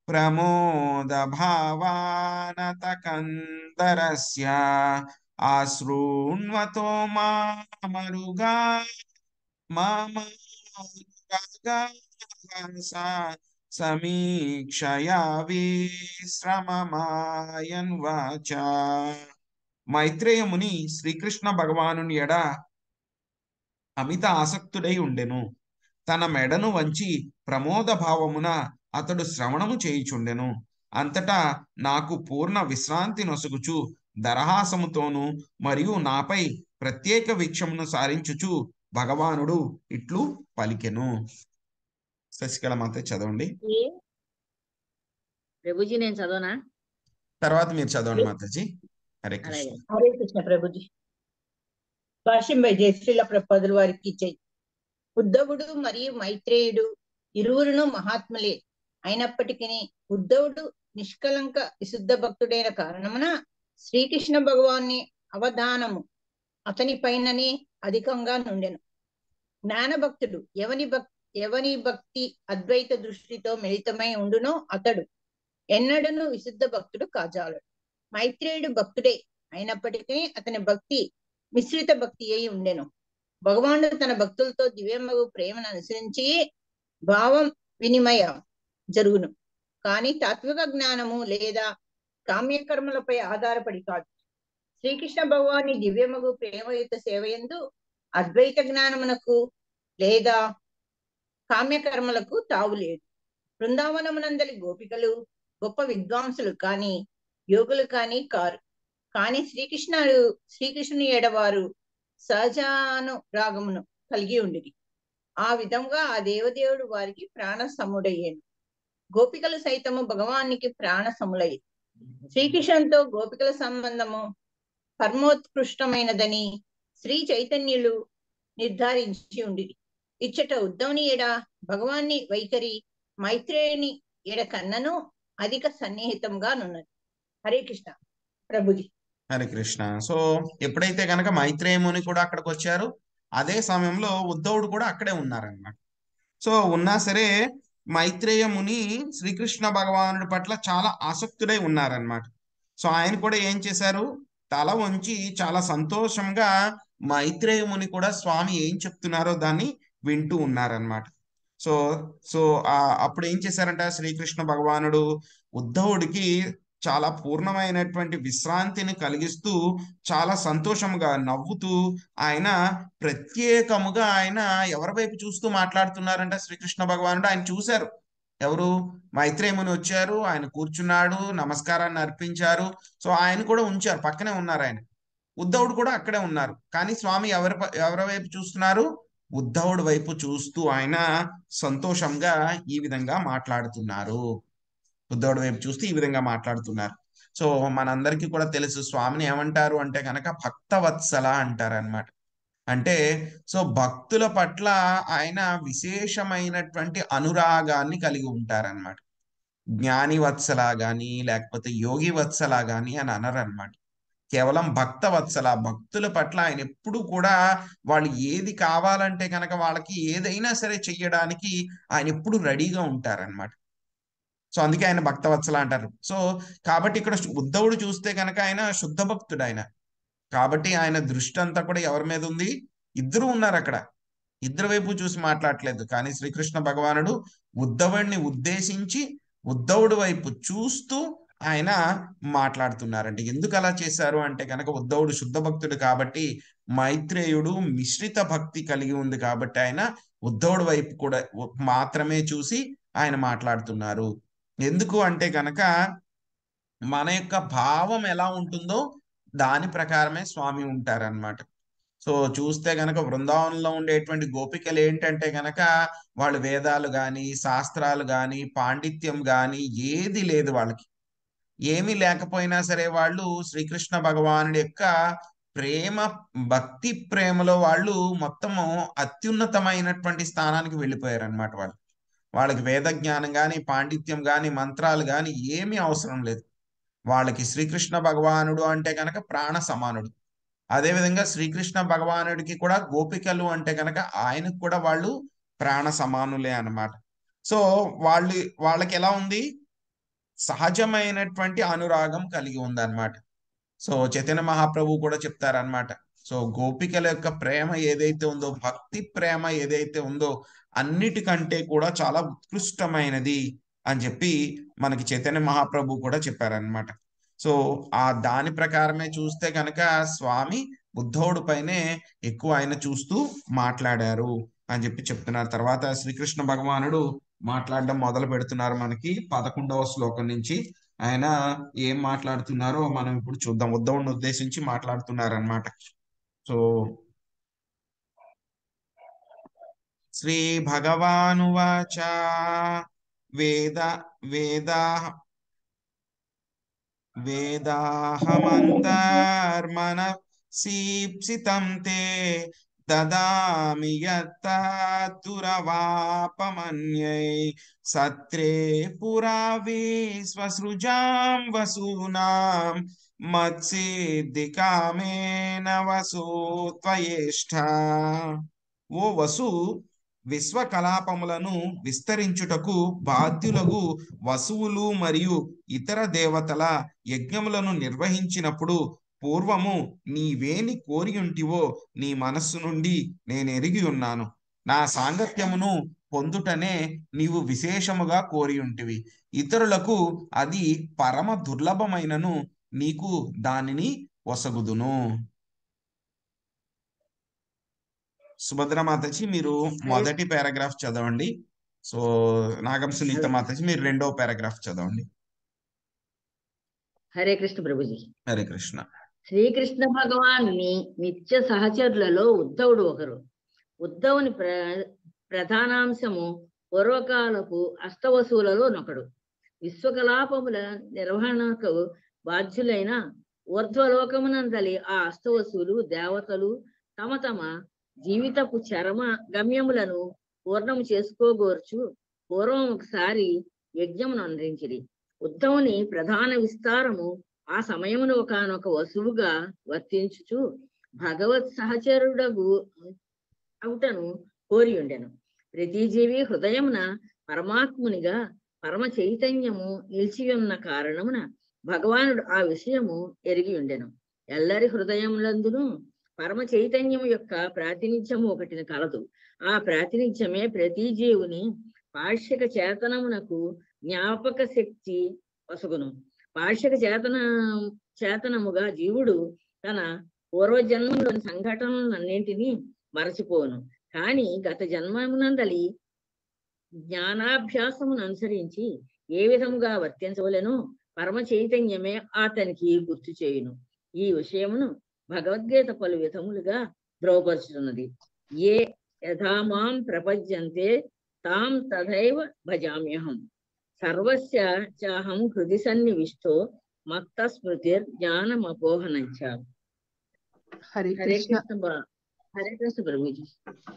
ప్రమోద భావానత కందరస్య ఆశృణ్వతో మామరుగా సమీక్షయా విశ్రమమాయన్ వాచ. మైత్రేయముని శ్రీకృష్ణ భగవానుని ఎడ అమిత ఆసక్తుడై ఉండెను. తన మెడను వంచి ప్రమోద భావమున అతడు శ్రవణము చేయుచుండెను. అంతటా నాకు పూర్ణ విశ్రాంతి నొసగుచు దరహాసముతోను మరియు నాపై ప్రత్యేక వీక్షమును సారించుచు భగవానుడు ఇట్లు పలికెను. శశికళ మాత చదవండి. ప్రభుజీ నేను చదవనా? తర్వాత మీరు చదవండి మాతాజీ. హరే కృష్ణ. హరే కృష్ణ ప్రభుజీ. భాష్యం బై జయశ్రీల ప్రపదుల వారికి చెయ్యి. ఉద్ధవుడు మరియు మైత్రేయుడు ఇరువురును మహాత్ములే అయినప్పటికీ ఉద్ధవుడు నిష్కలంక విశుద్ధ భక్తుడైన కారణమున శ్రీకృష్ణ భగవాన్ని అవధానము అతని పైననే అధికంగా నుండెను. జ్ఞానభక్తుడు ఎవని భక్తి అద్వైత దృష్టితో మిళితమై ఉండునో అతడు ఎన్నడను విశుద్ధ భక్తుడు కాజాలడు. మైత్రేయుడు భక్తుడే అయినప్పటికీ అతని భక్తి మిశ్రిత భక్తి అయి ఉండెను. భగవానుడు తన భక్తులతో దివ్యమగు ప్రేమను అనుసరించి భావం వినిమయ జరుగును, కానీ తాత్విక జ్ఞానము లేదా కామ్యకర్మలపై ఆధారపడి కాదు. శ్రీకృష్ణ భగవాని దివ్యమగు ప్రేమయుత సేవయందు అద్వైత జ్ఞానమునకు లేదా కామ్యకర్మలకు తావులేదు. బృందావనమునందలి గోపికలు గొప్ప విద్వాంసులు కానీ యోగులు కానీ కారు. కానీ శ్రీకృష్ణుని ఎడవారు సహజానురాగమును కలిగి ఉండిరి. ఆ విధంగా ఆ దేవదేవుడు వారికి ప్రాణ సముడయ్యాను. గోపికలు సైతము భగవానికి ప్రాణ సములయ్యి. శ్రీకృష్ణునితో గోపికల సంబంధము పరమోత్కృష్టమైనదని శ్రీ చైతన్యులు నిర్ధారించి ఉండిరి. ఇచ్చట ఉద్ధవుని ఎడ భగవాన్ని వైఖరి మైత్రేయుని ఎడ కన్నను అధిక సన్నిహితంగా నున్నది. హరే కృష్ణ ప్రభుజీ. హరే కృష్ణ. సో ఎప్పుడైతే కనుక మైత్రేయ ముని కూడా అక్కడికి వచ్చారు, అదే సమయంలో ఉద్ధవుడు కూడా అక్కడే ఉన్నారన్నమాట. సో ఉన్నా సరే మైత్రేయ ముని శ్రీకృష్ణ భగవానుడి పట్ల చాలా ఆసక్తుడై ఉన్నారనమాట. సో ఆయన కూడా ఏం చేశారు, తల వంచి చాలా సంతోషంగా మైత్రేయ ముని కూడా స్వామి ఏం చెప్తున్నారో దాన్ని వింటూ ఉన్నారనమాట. సో సో అప్పుడు ఏం చేశారంట, శ్రీకృష్ణ భగవానుడు ఉద్ధవుడికి చాలా పూర్ణమైనటువంటి విశ్రాంతిని కలిగిస్తూ చాలా సంతోషంగా నవ్వుతూ ఆయన ప్రత్యేకముగా ఆయన ఎవరి వైపు చూస్తూ మాట్లాడుతున్నారంట శ్రీకృష్ణ భగవానుడు. ఆయన చూశారు, ఎవరు, మైత్రేయముని వచ్చారు, ఆయన కూర్చున్నాడు, నమస్కారాన్ని అర్పించారు. సో ఆయన కూడా ఉంచారు, పక్కనే ఉన్నారు ఆయన. ఉద్ధవుడు కూడా అక్కడే ఉన్నారు. కానీ స్వామి ఎవరి వైపు చూస్తున్నారు, ఉద్ధవుడి వైపు చూస్తూ ఆయన సంతోషంగా ఈ విధంగా మాట్లాడుతున్నారు. ఉద్ధవుడి వైపు చూస్తూ ఈ విధంగా మాట్లాడుతున్నారు. సో మనందరికీ కూడా తెలుసు, స్వామిని ఏమంటారు అంటే కనుక భక్తవత్సల అంటారు అనమాట. అంటే సో భక్తుల పట్ల ఆయన విశేషమైనటువంటి అనురాగాన్ని కలిగి ఉంటారనమాట. జ్ఞాని వత్సల గాని లేకపోతే యోగి వత్సల గాని అని అనరనమాట. కేవలం భక్త వత్సల, భక్తుల పట్ల ఆయన ఎప్పుడు కూడా వాళ్ళు ఏది కావాలంటే కనుక వాళ్ళకి ఏదైనా సరే చెయ్యడానికి ఆయన ఎప్పుడు రెడీగా ఉంటారనమాట. సో అందుకే ఆయన భక్తవత్సల అంటారు. సో కాబట్టి ఇక్కడ ఉద్ధవుడు చూస్తే కనుక ఆయన శుద్ధ భక్తుడు ఆయన. కాబట్టి ఆయన దృష్టి అంతా కూడా ఎవరి మీద ఉంది, ఇద్దరు ఉన్నారు అక్కడ, ఇద్దరు వైపు చూసి మాట్లాడలేదు. కానీ శ్రీకృష్ణ భగవానుడు ఉద్ధవుడిని ఉద్దేశించి ఉద్ధవుడి వైపు చూస్తూ ఆయన మాట్లాడుతున్నారంటే ఎందుకు అలా చేశారు అంటే కనుక ఉద్ధవుడు శుద్ధ భక్తుడు కాబట్టి, మైత్రేయుడు మిశ్రిత భక్తి కలిగి ఉంది కాబట్టి ఆయన ఉద్ధవుడి వైపు కూడా మాత్రమే చూసి ఆయన మాట్లాడుతున్నారు. ఎందుకు అంటే కనుక మన యొక్క భావం ఎలా ఉంటుందో దాని ప్రకారమే స్వామి ఉంటారనమాట. సో చూస్తే గనక బృందావనంలో ఉండేటువంటి గోపికలు ఏంటంటే గనక వాళ్ళు వేదాలు గాని శాస్త్రాలు గాని పాండిత్యం గాని ఏది లేదు వాళ్ళకి. ఏమీ లేకపోయినా సరే వాళ్ళు శ్రీకృష్ణ భగవానుడి యొక్క ప్రేమ, భక్తి ప్రేమలో వాళ్ళు మొత్తము అత్యున్నతమైనటువంటి స్థానానికి వెళ్ళిపోయారు అనమాట. వాళ్ళకి వేద జ్ఞానం గాని పాండిత్యం గాని మంత్రాలు గాని ఏమీ అవసరం లేదు. వాళ్ళకి శ్రీకృష్ణ భగవానుడు అంటే కనుక ప్రాణ సమానుడు. అదేవిధంగా శ్రీకృష్ణ భగవానుడికి కూడా గోపికలు అంటే కనుక ఆయనకు కూడా వాళ్ళు ప్రాణ సమానులే అన్నమాట. సో వాళ్ళకి ఎలా ఉంది, సహజమైనటువంటి అనురాగం కలిగి ఉందన్నమాట. సో చైతన్య మహాప్రభు కూడా చెప్తారనమాట. సో గోపికల యొక్క ప్రేమ ఏదైతే ఉందో, భక్తి ప్రేమ ఏదైతే ఉందో అన్నిటికంటే కూడా చాలా ఉత్కృష్టమైనది అని చెప్పి మనకి చైతన్య మహాప్రభు కూడా చెప్పారనమాట. సో దాని ప్రకారమే చూస్తే కనుక స్వామి ఉద్ధవుడి పైనే ఎక్కువ ఆయన చూస్తూ మాట్లాడారు అని చెప్పి చెప్తున్నారు. తర్వాత శ్రీకృష్ణ భగవానుడు మాట్లాడడం మొదలు పెడుతున్నారు. మనకి 11వ శ్లోకం నుంచి ఆయన ఏం మాట్లాడుతున్నారో మనం ఇప్పుడు చూద్దాం. ఉద్ధవుడిని ఉద్దేశించి మాట్లాడుతున్నారు అన్నమాట. సో శ్రీ భగవానువాచ వేదాహమంతర్మన సీప్సితం తే దదామి యత్తదురవాపమన్యై సత్రే పురా విశ్వసృజాం వసూనాం మత్సిద్ధికామేన వసు త్వయేష్ట. ఓ వసు, విశ్వకలాపములను విస్తరించుటకు బాధ్యులకు వసువులు మరియు ఇతర దేవతల యజ్ఞములను నిర్వహించినప్పుడు పూర్వము నీవేని కోరి ఉంటివో నీ మనస్సు నుండి నేను ఎరిగి ఉన్నాను. నా సాంగత్యమును పొందుటనే నీవు విశేషముగా కోరి ఉంటివి. ఇతరులకు అది పరమ దుర్లభమైనను నీకు దానిని ఒసగుదును. సుభద్ర మాతాజీ మీరు మొదటి పారాగ్రాఫ్ చదవండి. సో నాగం సునీత మాతాజీ మీరు 2వ పారాగ్రాఫ్ చదవండి. హరే కృష్ణ ప్రభుజీ. హరే కృష్ణ. శ్రీకృష్ణ భగవాన్ని నిత్య సహచరులలో ఉద్ధవుడు ఒకరు. ఉద్ధవుని ప్రధానాంశము పూర్వకాలపు అష్టవసువులలో నొకడు. విశ్వకలాపముల నిర్వహణకు బాధ్యులైన ఊర్ధ్వలోకమునందలి ఆ అష్టవసువులు దేవతలు తమ తమ జీవితపు చరమ గమ్యములను పూర్ణము చేసుకోగోర్చు పూర్వం ఒకసారి యజ్ఞమును అందించిరి. ఉద్ధవుని ప్రధాన విస్తారము ఆ సమయమున ఒకానొక వసువుగా వర్తించుచు భగవత్ సహచరుడగు అవుటను కోరి ఉండెను. ప్రతి జీవి హృదయమున పరమాత్మునిగా పరమ చైతన్యము నిలిచి ఉన్న కారణమున భగవానుడు ఆ విషయము ఎరిగి ఉండెను. ఎల్లరి హృదయములందును పరమ చైతన్యము యొక్క ప్రాతినిధ్యము ఒకటిని కలదు. ఆ ప్రాతినిధ్యమే ప్రతి జీవుని పార్శ్విక చేతనమునకు జ్ఞాపక శక్తి వసగును. పార్శ్విక చేతనముగా జీవుడు తన పూర్వజన్మలోని సంఘటనలన్నింటినీ మరచిపోను. కానీ గత జన్మమునందలి జ్ఞానాభ్యాసమును అనుసరించి ఏ విధముగా వర్తించవలెనో పరమ చైతన్యమే అతనికి గుర్తు చేయును. ఈ విషయమును భగవద్గీత పలు విధములుగా ధ్రువపరుచుతున్నది. ఏ యథామాం ప్రపద్యంతే తాం తథైవ భజామ్యహం సర్వస్య చాహం హృది సన్నివిష్టో మత్త స్మృతిర్ జ్ఞానమపోహనంచ. హరే హరే కృష్ణ. కృష్ణ హరే కృష్ణ ప్రభుజీ.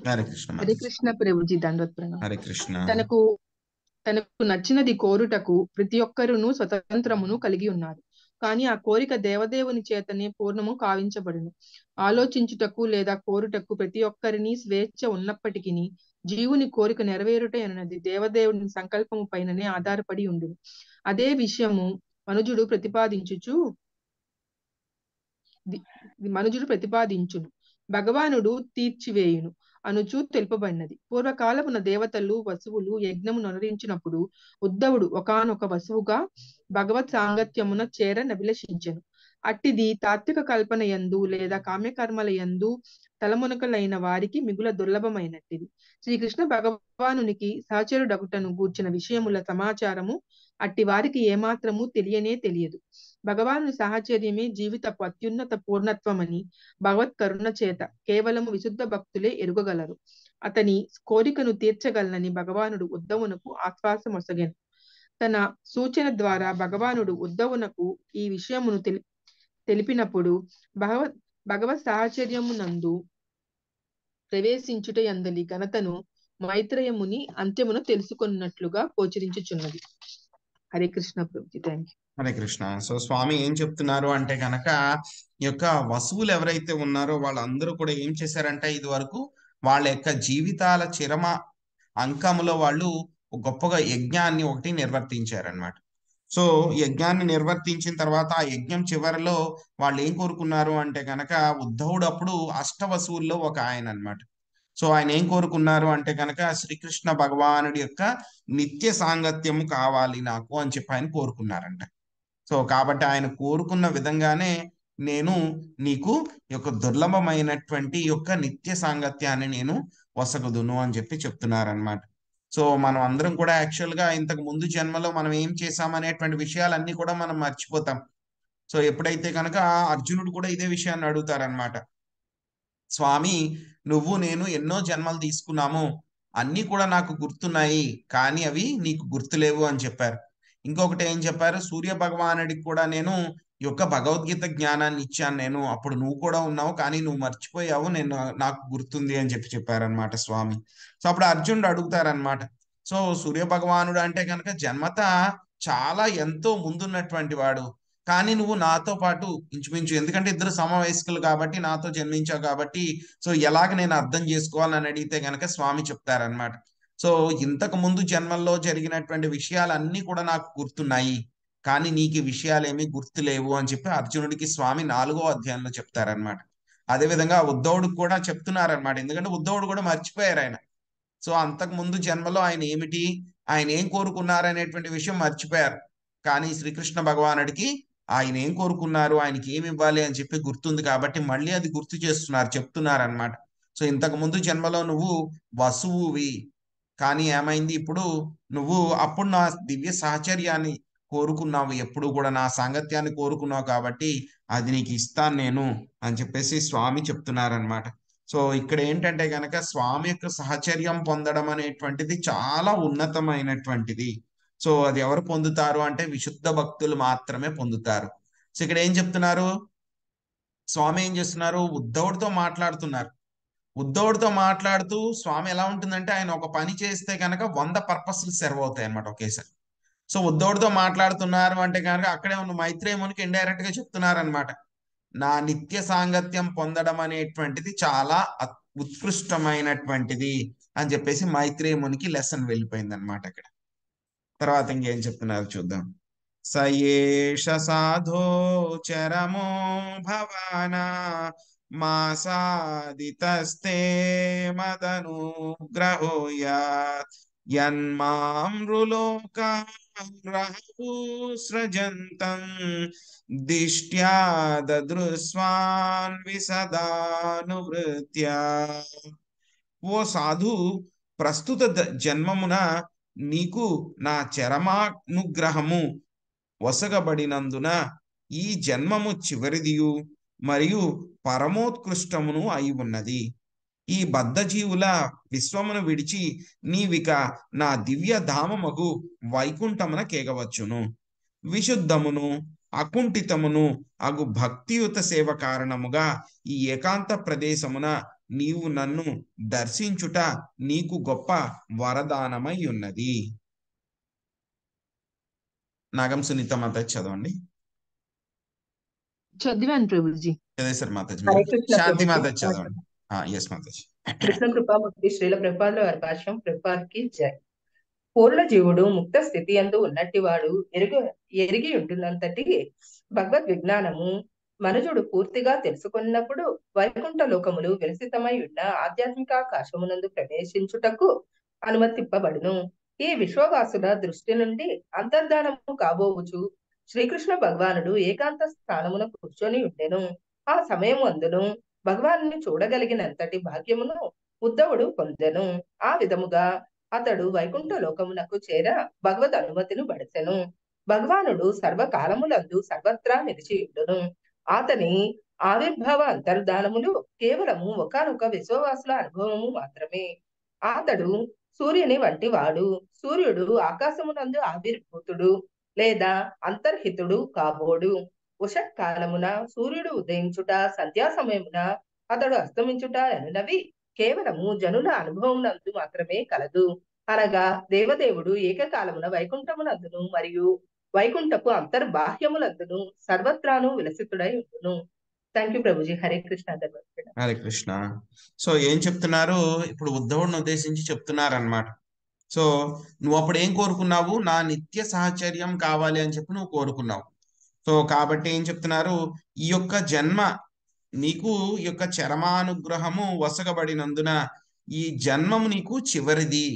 హరే కృష్ణ హరే మాతాజీ. కృష్ణ ప్రభుజీ, దండవత్ ప్రణామం. హరే కృష్ణ. తనకు నచ్చినది కోరుటకు ప్రతి ఒక్కరును స్వతంత్రమును కలిగి ఉన్నారు. కానీ ఆ కోరిక దేవదేవుని చేతనే పూర్ణము కావించబడును. ఆలోచించుటకు లేదా కోరుటకు ప్రతి ఒక్కరిని స్వేచ్ఛ ఉన్నప్పటికీ జీవుని కోరిక నెరవేరుట అన్నది దేవదేవుని సంకల్పము పైననే ఆధారపడి ఉండును. అదే విషయము మనుజుడు ప్రతిపాదించును, భగవానుడు తీర్చివేయును అనుచూ తెలుపబడినది. పూర్వకాలమున దేవతలు వసువులు యజ్ఞము నొనరించినప్పుడు ఉద్ధవుడు ఒకానొక వసువుగా భగవత్ సాంగత్యమున చేర నభిలషించెను. అట్టిది తాత్విక కల్పన యందు లేదా కామ్యకర్మల యందు తలమునకలైన వారికి మిగుల దుర్లభమైనట్టిది. శ్రీకృష్ణ భగవానునికి సహచరుడగుటను గూర్చిన విషయముల సమాచారము అట్టి వారికి ఏమాత్రము తెలియదు. భగవాను సాహచర్యమే జీవితపు అత్యున్నత పూర్ణత్వమని భగవత్ కరుణ చేత కేవలము విశుద్ధ భక్తులే ఎరుగగలరు. అతని కోరికను తీర్చగలనని భగవానుడు ఉద్ధవునకు ఆశ్వాసమొసగెను. తన సూచన ద్వారా భగవానుడు ఉద్ధవునకు ఈ విషయమును తెలిపినప్పుడు భగవత్ సాహచర్యమునందు ప్రవేశించుట యందలి ఘనతను Maitreya Muni అంత్యమును తెలుసుకున్నట్లుగా గోచరించుచున్నది. Hare Krishna Prabhuji. Thank you. Hare Krishna. So స్వామి ఏం చెప్తున్నారు అంటే గనక ఈ యొక్క వసువులు ఎవరైతే ఉన్నారో వాళ్ళందరూ కూడా ఏం చేశారంటే ఇది వరకు వాళ్ళ యొక్క జీవితాల చిరమ అంకములో వాళ్ళు గొప్పగా యజ్ఞాన్ని ఒకటి నిర్వర్తించారనమాట. సో యజ్ఞాన్ని నిర్వర్తించిన తర్వాత ఆ యజ్ఞం చివరిలో వాళ్ళు ఏం కోరుకున్నారు అంటే గనక ఉద్ధవుడు అప్పుడు అష్టవసువుల్లో ఒక ఆయన అన్నమాట. సో ఆయన ఏం కోరుకున్నారు అంటే కనుక శ్రీకృష్ణ భగవానుడి యొక్క నిత్య సాంగత్యము కావాలి నాకు అని చెప్పి ఆయన కోరుకున్నారంట. సో కాబట్టి ఆయన కోరుకున్న విధంగానే నేను నీకు యొక్క దుర్లభమైనటువంటి యొక్క నిత్య సాంగత్యాన్ని నేను వసగుదును అని చెప్పి చెప్తున్నారనమాట. సో మనం అందరం కూడా యాక్చువల్గా ఇంతకు ముందు జన్మలో మనం ఏం చేసామనేటువంటి విషయాలన్నీ కూడా మనం మర్చిపోతాం. సో ఎప్పుడైతే కనుక అర్జునుడు కూడా ఇదే విషయాన్ని అడుగుతారనమాట, స్వామి నువ్వు నేను ఎన్నో జన్మలు తీసుకున్నాము, అన్నీ కూడా నాకు గుర్తున్నాయి, కానీ అవి నీకు గుర్తులేవు అని చెప్పారు. ఇంకొకటి ఏం చెప్పారు, సూర్య భగవానుడికి కూడా నేను ఈ యొక్క భగవద్గీత జ్ఞానాన్ని ఇచ్చాను నేను, అప్పుడు నువ్వు కూడా ఉన్నావు కానీ నువ్వు మర్చిపోయావు, నాకు గుర్తుంది అని చెప్పారనమాట స్వామి. సో అప్పుడు అర్జునుడు అడుగుతారనమాట, సో సూర్య భగవానుడు అంటే కనుక జన్మత చాలా ఎంతో ముందున్నటువంటి వాడు, కానీ నువ్వు నాతో పాటు ఇంచుమించు, ఎందుకంటే ఇద్దరు సమవయస్కులు కాబట్టి నాతో జన్మించావు కాబట్టి, సో ఎలాగ నేను అర్థం చేసుకోవాలని అడిగితే కనుక స్వామి చెప్తారనమాట, సో ఇంతకు ముందు జన్మల్లో జరిగినటువంటి విషయాలన్నీ కూడా నాకు గుర్తున్నాయి, కానీ నీకు ఈ విషయాలేమీ గుర్తులేవు అని చెప్పి అర్జునుడికి స్వామి 4వ అధ్యాయంలో చెప్తారనమాట. అదేవిధంగా ఉద్ధవుడికి కూడా చెప్తున్నారనమాట, ఎందుకంటే ఉద్ధవుడు కూడా మర్చిపోయారు ఆయన. సో అంతకు ముందు జన్మలో ఆయన ఏం కోరుకున్నారు అనేటువంటి విషయం మర్చిపోయారు, కానీ శ్రీకృష్ణ భగవానుడికి ఆయన ఏం కోరుకున్నారు, ఆయనకి ఏమి ఇవ్వాలి అని చెప్పి గుర్తుంది కాబట్టి మళ్ళీ అది గుర్తు చెప్తున్నారు అనమాట. సో ఇంతకు ముందు జన్మలో నువ్వు వసువువి, కానీ ఏమైంది, ఇప్పుడు నువ్వు అప్పుడు నా దివ్య సాహచర్యాన్ని కోరుకున్నావు, ఎప్పుడు కూడా నా సాంగత్యాన్ని కోరుకున్నావు, కాబట్టి అది నీకు ఇస్తాను నేను అని చెప్పేసి స్వామి చెప్తున్నారనమాట. సో ఇక్కడ ఏంటంటే కనుక స్వామి యొక్క సహచర్యం పొందడం అనేటువంటిది చాలా ఉన్నతమైనటువంటిది. సో అది ఎవరు పొందుతారు అంటే విశుద్ధ భక్తులు మాత్రమే పొందుతారు. సో ఇక్కడ ఏం చెప్తున్నారు, స్వామి ఏం చేస్తున్నారు, ఉద్ధవుడితో మాట్లాడుతూ స్వామి ఎలా ఉంటుందంటే ఆయన ఒక పని చేస్తే కనుక 100 పర్పస్లు సర్వ్ అవుతాయి అనమాట ఒకేసారి. సో ఉద్ధవుడితో మాట్లాడుతున్నారు అంటే కనుక అక్కడే ఉన్న మైత్రేయ మునికి ఇండైరెక్ట్ గా చెప్తున్నారు అనమాట, నా నిత్య సాంగత్యం పొందడం అనేటువంటిది చాలా ఉత్కృష్టమైనటువంటిది అని చెప్పేసి మైత్రేయ మునికి లెసన్ వెళ్ళిపోయింది అనమాట అక్కడ. తర్వాత ఇంకేం చెప్తున్నారు చూద్దాం. సయేష సాధో చరమో భవానా మాసాదితస్తే మదనుగ్రహోయాత్ యన్మామృలోకారహు సృజంతం దిష్ట్యా దదృస్వాన్ విసదానువృత్యా. ఓ సాధు, ప్రస్తుత జన్మమున నీకు నా చరమానుగ్రహము వసగబడినందున ఈ జన్మము చివరిదియు మరియు పరమోత్కృష్టమును అయి ఉన్నది. ఈ బద్ధజీవుల విశ్వమును విడిచి నీవిక నా దివ్య ధామమగు వైకుంఠమున కేగవచ్చును. విశుద్ధమును అకుంఠితమును అగు భక్తియుత సేవ కారణముగా ఈ ఏకాంత ప్రదేశమున నీవు నన్ను దర్శించుట నీకు గొప్ప వరదానమై ఉన్నది. నాగం సునీత మాతాజీ చదవండి. చదివాను ప్రభుజీ. చదివేశారు మాతాజీ. హరే కృష్ణ శాంతి ప్రభుజీ. మాతాజీ చదవండి. ఎస్ మాతాజీ. కృష్ణ కృపామూర్తి శ్రీల ప్రభుపాదుల వారి భాష్యం. ప్రభుపాద్కి జై. పూర్ణ జీవుడు ముక్త స్థితి యందు ఉన్నట్టి వాడు ఎరిగి ఉంటున్నంతటి భగవద్ విజ్ఞానము మనుజుడు పూర్తిగా తెలుసుకున్నప్పుడు వైకుంఠ లోకములు విలసితమై ఉన్న ఆధ్యాత్మికాకాశమునందు ప్రవేశించుటకు అనుమతింపబడును. ఈ విశ్వవాసుల దృష్టి నుండి అంతర్ధానము కాబోవచ్చు శ్రీకృష్ణ భగవానుడు ఏకాంత స్థానమున కూర్చొని ఉండెను. ఆ సమయం అందును భగవాను చూడగలిగినంతటి భాగ్యమును ఉద్ధవుడు పొందెను. ఆ విధముగా అతడు వైకుంఠ లోకమునకు చేర భగవద్ అనుమతిని బడసెను. భగవానుడు సర్వకాలములందు సర్వత్రా నిలిచియుండును. అతని ఆవిర్భావ అంతర్ధానములు కేవలము ఒకానొక విశ్వవాసుల అనుభవము మాత్రమే. అతడు సూర్యుని వంటి వాడు. సూర్యుడు ఆకాశమునందు ఆవిర్భూతుడు లేదా అంతర్హితుడు కాబోడు. ఉషకాలమున సూర్యుడు ఉదయించుట, సంధ్యా సమయమున అతడు అస్తమించుట అనునవి కేవలము జనుల అనుభవం నందు మాత్రమే కలదు. అనగా దేవదేవుడు ఏకకాలమున వైకుంఠమునందును మరియు వైకుంఠపు అంతర్బాహ్యములందును సర్వత్రాను విలసితుడై ఉండును. Thank you Prabhuji. Hare Krishna. Hare Krishna. So ఏం చెప్తున్నారు ఇప్పుడు ఉద్ధవుడిని ఉద్దేశించి చెప్తున్నారనమాట. సో నువ్వు అప్పుడు ఏం కోరుకున్నావు? నా నిత్య సాహచర్యం కావాలి అని చెప్పి నువ్వు కోరుకున్నావు. సో కాబట్టి ఏం చెప్తున్నారు, ఈ యొక్క జన్మ నీకు ఈ యొక్క చరమానుగ్రహము వసగబడినందున ఈ జన్మము నీకు చివరిది.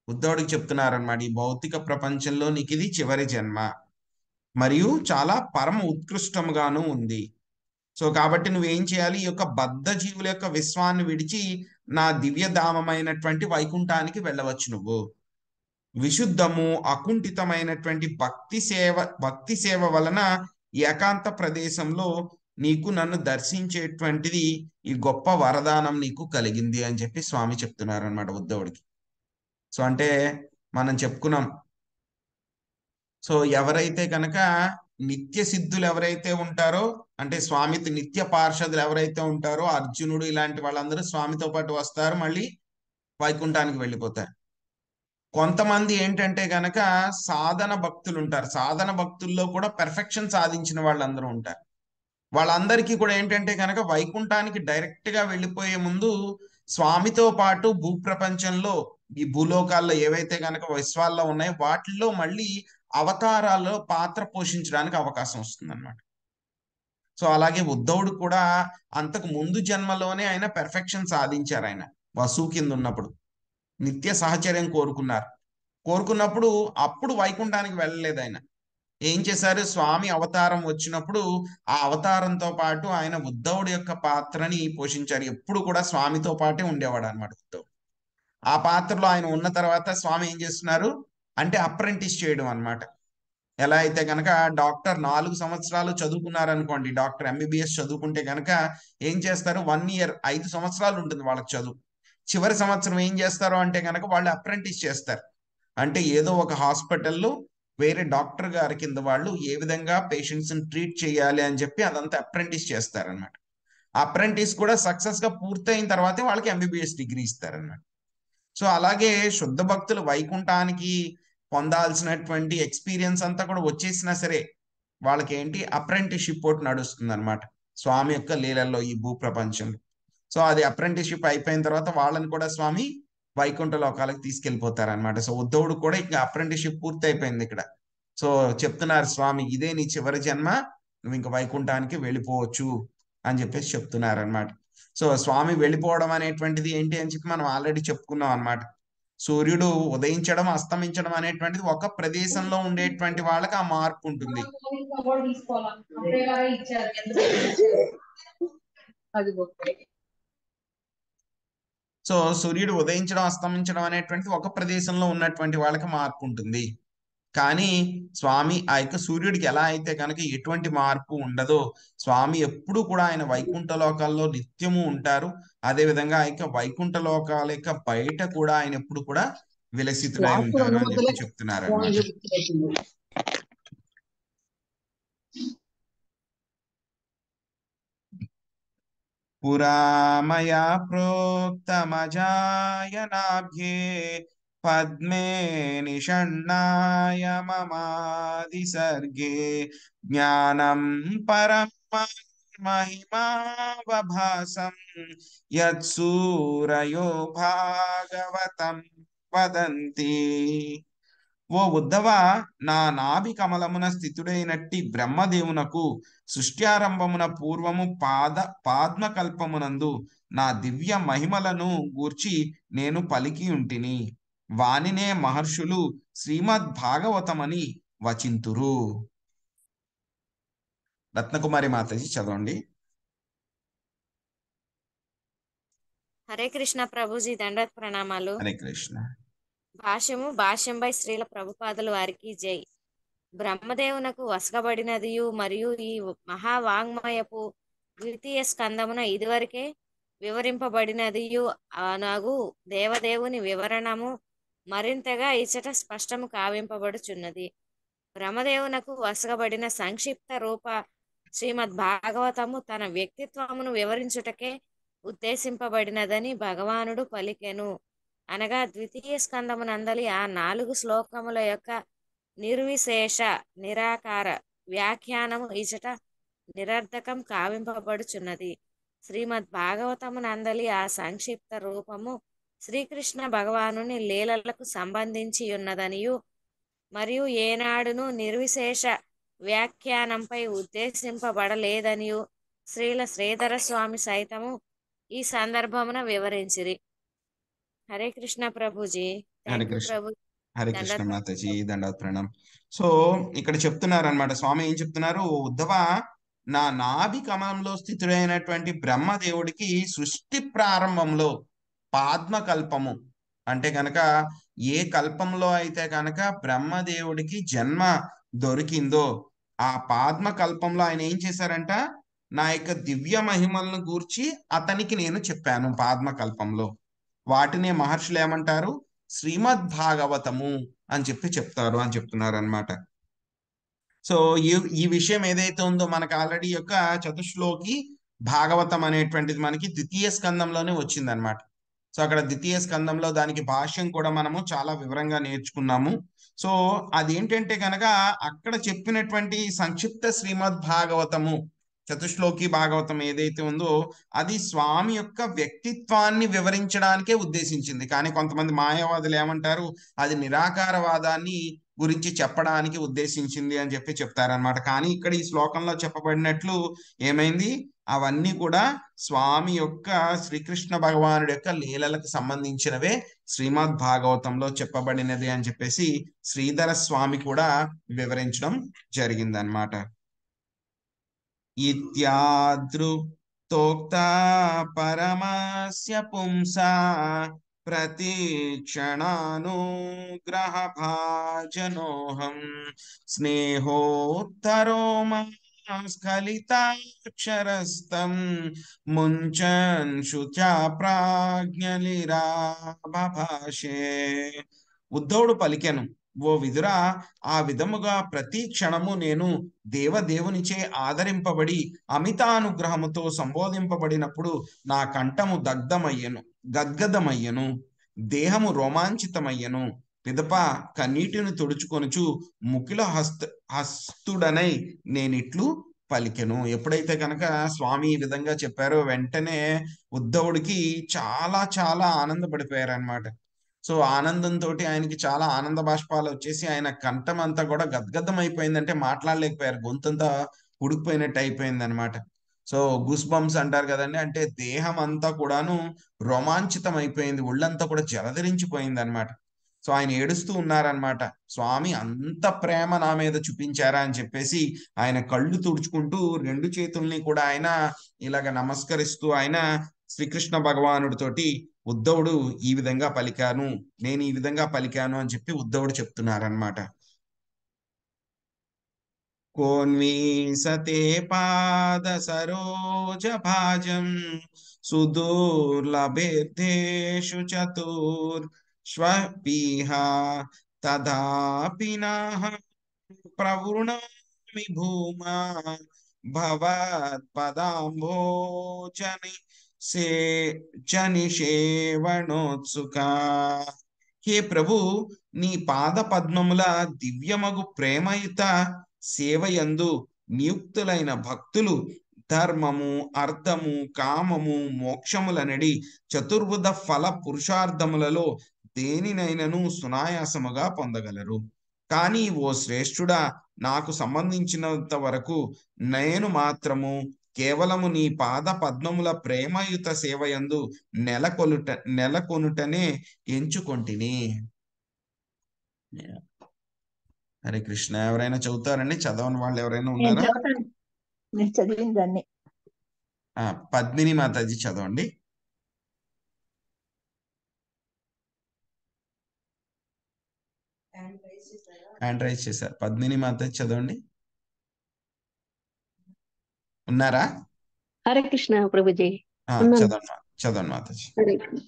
ఉద్ధవుడికి చెప్తున్నారనమాట, ఈ భౌతిక ప్రపంచంలో నీకు ఇది చివరి జన్మ మరియు చాలా పరమ ఉత్కృష్టముగాను ఉంది. సో కాబట్టి నువ్వేం చేయాలి? ఈ యొక్క బద్ధ జీవుల యొక్క విశ్వాన్ని విడిచి నా దివ్యధామమైనటువంటి వైకుంఠానికి వెళ్ళవచ్చు. నువ్వు విశుద్ధము అకుంఠితమైనటువంటి భక్తి సేవ వలన ఏకాంత ప్రదేశంలో నీకు నన్ను దర్శించేటువంటిది ఈ గొప్ప వరదానం నీకు కలిగింది అని చెప్పి స్వామి చెప్తున్నారు అనమాట ఉద్ధవుడికి. సో అంటే మనం చెప్పుకున్నాం, సో ఎవరైతే కనుక నిత్య సిద్ధులు ఎవరైతే ఉంటారో, అంటే స్వామితో నిత్య పార్షదులు ఎవరైతే ఉంటారో, అర్జునుడు ఇలాంటి వాళ్ళందరూ స్వామితో పాటు వస్తారు, మళ్ళీ వైకుంఠానికి వెళ్ళిపోతారు. కొంతమంది ఏంటంటే గనక సాధన భక్తులు ఉంటారు. సాధన భక్తుల్లో కూడా పెర్ఫెక్షన్ సాధించిన వాళ్ళందరూ ఉంటారు. వాళ్ళందరికీ కూడా ఏంటంటే కనుక వైకుంఠానికి డైరెక్ట్ గా వెళ్ళిపోయే ముందు స్వామితో పాటు భూప్రపంచంలో ఈ భూలోకాల్లో ఏవైతే కనుక విశ్వాల్లో ఉన్నాయో వాటిల్లో మళ్ళీ అవతారాల్లో పాత్ర పోషించడానికి అవకాశం వస్తుంది అన్నమాట. సో అలాగే ఉద్ధవుడు కూడా అంతకు ముందు జన్మలోనే ఆయన పెర్ఫెక్షన్ సాధించారు. ఆయన వసువు కింద ఉన్నప్పుడు నిత్య సహచర్యం కోరుకున్నప్పుడు అప్పుడు వైకుంఠానికి వెళ్ళలేదు. ఆయన ఏం చేశారు? స్వామి అవతారం వచ్చినప్పుడు ఆ అవతారంతో పాటు ఆయన ఉద్ధవుడి యొక్క పాత్రని పోషించారు. ఎప్పుడు కూడా స్వామితో పాటే ఉండేవాడు అనమాట ఉద్ధవుడు. ఆ పాత్రలో ఆయన ఉన్న తర్వాత స్వామి ఏం చేస్తున్నారు అంటే అప్రెంటిస్ చేయడం అనమాట. ఎలా అయితే కనుక డాక్టర్ 4 సంవత్సరాలు చదువుకున్నారు అనుకోండి, డాక్టర్ ఎంబీబీఎస్ చదువుకుంటే కనుక ఏం చేస్తారు, 1 year 5 సంవత్సరాలు ఉంటుంది వాళ్ళకి చదువు. చివరి సంవత్సరం ఏం చేస్తారు అంటే కనుక వాళ్ళు అప్రెంటిస్ చేస్తారు. అంటే ఏదో ఒక హాస్పిటల్లో వేరే డాక్టర్ గారి కింద వాళ్ళు ఏ విధంగా పేషెంట్స్ ని ట్రీట్ చేయాలి అని చెప్పి అదంతా అప్రెంటిస్ చేస్తారనమాట. అప్రెంటిస్ కూడా సక్సెస్ గా పూర్తయిన తర్వాతే వాళ్ళకి ఎంబీబీఎస్ డిగ్రీ ఇస్తారనమాట. సో అలాగే శుద్ధ భక్తులు వైకుంఠానికి పొందాల్సినటువంటి ఎక్స్పీరియన్స్ అంతా కూడా వచ్చేసినా సరే వాళ్ళకి ఏంటి అప్రెంటిస్షిప్ ఒకటి నడుస్తుంది అనమాట స్వామి యొక్క లీలల్లో ఈ భూ ప్రపంచంలో. సో అది అప్రెంటిస్షిప్ అయిపోయిన తర్వాత వాళ్ళని కూడా స్వామి వైకుంఠ లోకాలకు తీసుకెళ్లిపోతారనమాట. సో ఉద్ధవుడు కూడా ఇంకా అప్రెంటిస్షిప్ పూర్తి అయిపోయింది ఇక్కడ. సో చెప్తున్నారు స్వామి ఇదే నీ చివరి జన్మ, నువ్వు ఇంకా వైకుంఠానికి వెళ్ళిపోవచ్చు అని చెప్పేసి చెప్తున్నారు అనమాట. సో స్వామి వెళ్ళిపోవడం అనేటువంటిది ఏంటి అని చెప్పి మనం ఆల్రెడీ చెప్పుకున్నాం అనమాట. సూర్యుడు ఉదయించడం అస్తమించడం అనేటువంటిది ఒక ప్రదేశంలో ఉండేటువంటి వాళ్ళకి ఆ మార్పు ఉంటుంది. సో సూర్యుడు ఉదయించడం అస్తమించడం అనేటువంటిది ఒక ప్రదేశంలో ఉన్నటువంటి వాళ్ళకి మార్పు ఉంటుంది. కానీ స్వామి ఆ యొక్క సూర్యుడికి ఎలా అయితే కనుక ఎటువంటి మార్పు ఉండదో, స్వామి ఎప్పుడు కూడా ఆయన వైకుంఠ లోకాల్లో నిత్యము ఉంటారు. అదే విధంగా ఆ యొక్క వైకుంఠ లోకాల యొక్క బయట కూడా ఆయన ఎప్పుడు కూడా విలసితుడై ఉంటారు అని చెప్పి చెప్తున్నారు అన్నమాట. పురామయా ప్రోక్తమజాయనాభ్యే పద్మే నిషణ్ణాయ మమాదిసర్గే జ్ఞానం పరం మహిమావభాసం యత్సూరయో భాగవతం వదంతి. ఓ ఉద్ధవ, నా నాభి కమలమున స్థితుడైనట్టి బ్రహ్మదేవునకు సృష్ట్యారంభమున పూర్వము పాద్మకల్పమునందు నా దివ్య మహిమలను గూర్చి నేను పలికి ఉంటిని. వానినే మహర్షులు శ్రీమద్ భాగవతమని వచింతురు. రత్నకుమారి మాతాజీ చదవండి. హరే కృష్ణ ప్రభుజీ, దండవత్ ప్రణామాలు. హరే కృష్ణ. భాష్యంపై శ్రీల ప్రభుపాదుల వారికి జై. బ్రహ్మదేవునకు వసగబడినదియు మరియు ఈ మహావాంగ్మయపు ద్వితీయ స్కందమున ఇదివరకే వివరింపబడినదియు అనగు దేవదేవుని వివరణము మరింతగా ఇచ్చట స్పష్టము కావింపబడుచున్నది. బ్రహ్మదేవునకు వసగబడిన సంక్షిప్త రూప శ్రీమద్ భాగవతము తన వ్యక్తిత్వమును వివరించుటకే ఉద్దేశింపబడినదని భగవానుడు పలికెను. అనగా ద్వితీయ స్కందమునందలి ఆ 4 శ్లోకముల యొక్క నిర్విశేష నిరాకార వ్యాఖ్యానము ఇచట నిరర్ధకం కావింపబడుచున్నది. శ్రీమద్ భాగవతమునందలి ఆ సంక్షిప్త రూపము శ్రీకృష్ణ భగవానుని లీలలకు సంబంధించి ఉన్నదనియు మరియు ఏనాడును నిర్విశేష వ్యాఖ్యానంపై ఉద్దేశింపబడలేదనియు శ్రీల శ్రీధర స్వామి సైతము ఈ సందర్భమున వివరించిరి. హరే కృష్ణ ప్రభుజీ. హరే కృష్ణ. హరే కృష్ణ మాతాజీ, దండవత్ ప్రణాం. సో ఇక్కడ చెప్తున్నారు అనమాట, స్వామి ఏం చెప్తున్నారు, ఉద్ధవ, నా నాభి కమలంలో స్థితుడైనటువంటి బ్రహ్మదేవుడికి సృష్టి ప్రారంభంలో పాద్మకల్పము అంటే కనుక ఏ కల్పంలో అయితే కనుక బ్రహ్మదేవుడికి జన్మ దొరికిందో ఆ పాద్మకల్పంలో ఆయన ఏం చేశారంట, నా యొక్క దివ్య మహిమలను గూర్చి అతనికి నేను చెప్పాను పాద్మకల్పంలో. వాటినే మహర్షులు ఏమంటారు, శ్రీమద్ భాగవతము అని చెప్పి చెప్తారు అని చెప్తున్నారు అనమాట. సో ఈ విషయం ఏదైతే ఉందో మనకు ఆల్రెడీ యొక్క చతుశ్లోకి భాగవతం అనేటువంటిది మనకి ద్వితీయ స్కందంలోనే వచ్చిందనమాట. సో అక్కడ ద్వితీయ స్కందంలో దానికి భాష్యం కూడా మనము చాలా వివరంగా నేర్చుకున్నాము. సో అదేంటంటే కనుక అక్కడ చెప్పినటువంటి సంక్షిప్త శ్రీమద్ భాగవతము చతుశ్లోకి భాగవతం ఏదైతే ఉందో అది స్వామి యొక్క వ్యక్తిత్వాన్ని వివరించడానికే ఉద్దేశించింది. కానీ కొంతమంది మాయావాదులు ఏమంటారు, అది నిరాకారవాదాన్ని గురించి చెప్పడానికి ఉద్దేశించింది అని చెప్పి చెప్తారనమాట. కానీ ఇక్కడ ఈ శ్లోకంలో చెప్పబడినట్లు ఏమైంది, అవన్నీ కూడా స్వామి యొక్క శ్రీకృష్ణ భగవానుడి యొక్క లీలలకు సంబంధించినవే శ్రీమద్ భాగవతంలో చెప్పబడినది అని చెప్పేసి శ్రీధర స్వామి కూడా వివరించడం జరిగిందనమాట. ఇత్యాదృక్తోక్త పరమస్య పుంసా ప్రతిక్షణానుగ్రహ భాజనోహం స్నేహోత్తరో స్ఖలితాక్షరస్తం ముంచన్ శుచా ప్రాజ్ఞలిరాభాషే. ఉద్ధవుడు పలికెను, ఓ విదురా, ఆ విధముగా ప్రతి క్షణము నేను దేవదేవునిచే ఆదరింపబడి అమితానుగ్రహముతో సంబోధింపబడినప్పుడు నా కంఠము గద్గదమయ్యను, దేహము రోమాంచితమయ్యను, పిదప కన్నీటిని తుడుచుకొనుచు ముకిల హస్తుడనై నేనిట్లు పలికెను. ఎప్పుడైతే కనుక స్వామి ఈ విధంగా చెప్పారో వెంటనే ఉద్ధవుడికి చాలా చాలా ఆనందపడిపోయారనమాట. సో ఆనందంతో ఆయనకి చాలా ఆనంద బాష్పాలు వచ్చేసి ఆయన కంఠం అంతా కూడా గద్గద్దం అయిపోయిందంటే మాట్లాడలేకపోయారు. గొంతంతా ఉడికిపోయినట్టు అయిపోయింది అనమాట. సో గూస్ బంప్స్ అంటారు కదండి, అంటే దేహం అంతా కూడాను రోమాంచితం అయిపోయింది, ఒళ్ళంతా కూడా జలధరించిపోయింది అనమాట. సో ఆయన ఏడుస్తూ ఉన్నారనమాట. స్వామి అంత ప్రేమ నా మీద చూపించారా అని చెప్పేసి ఆయన కళ్ళు తుడుచుకుంటూ రెండు చేతుల్ని కూడా ఆయన ఇలాగ నమస్కరిస్తూ ఆయన శ్రీకృష్ణ భగవానుడితోటి ఉద్ధవుడు ఈ విధంగా పలికాను, నేను ఈ విధంగా పలికాను అని చెప్పి ఉద్ధవుడు చెప్తున్నారనమాట. కోన్వీసతే పాద సరోజ భాజం సుదూర్లభేర్దేషు చతుర్ష్వపీహ తదాపి నాహ ప్రవృణామి భూమా భవత్పదాంభోజని నిషేవణోత్సుకా. హే ప్రభు, నీ పాద పద్మముల దివ్యమగు ప్రేమయుత సేవయందు నియుక్తులైన భక్తులు ధర్మము, అర్థము, కామము, మోక్షములనడి చతుర్విధ ఫల పురుషార్థములలో దేనినైనను సునాయాసముగా పొందగలరు. కానీ ఓ శ్రేష్ఠుడా, నాకు సంబంధించినంత వరకు నేను మాత్రము కేవలము నీ పాద పద్మముల ప్రేమయుత సేవయందు నెలకొనుటనే ఎంచుకొంటిని. హరే కృష్ణ. ఎవరైనా చదువుతారండి? చదవని వాళ్ళు ఎవరైనా నేను ఉన్నారా? చదువుతాను. నేను చదివిన దాన్ని. పద్మిని మాతాజీ చదవండి. హ్యాండ్ రైజ్ చేశారు. పద్మిని మాతాజీ చదవండి. ఉన్నారా? హరే కృష్ణ ప్రభుజీ. చదవండి మాతాజీ. హరే కృష్ణ.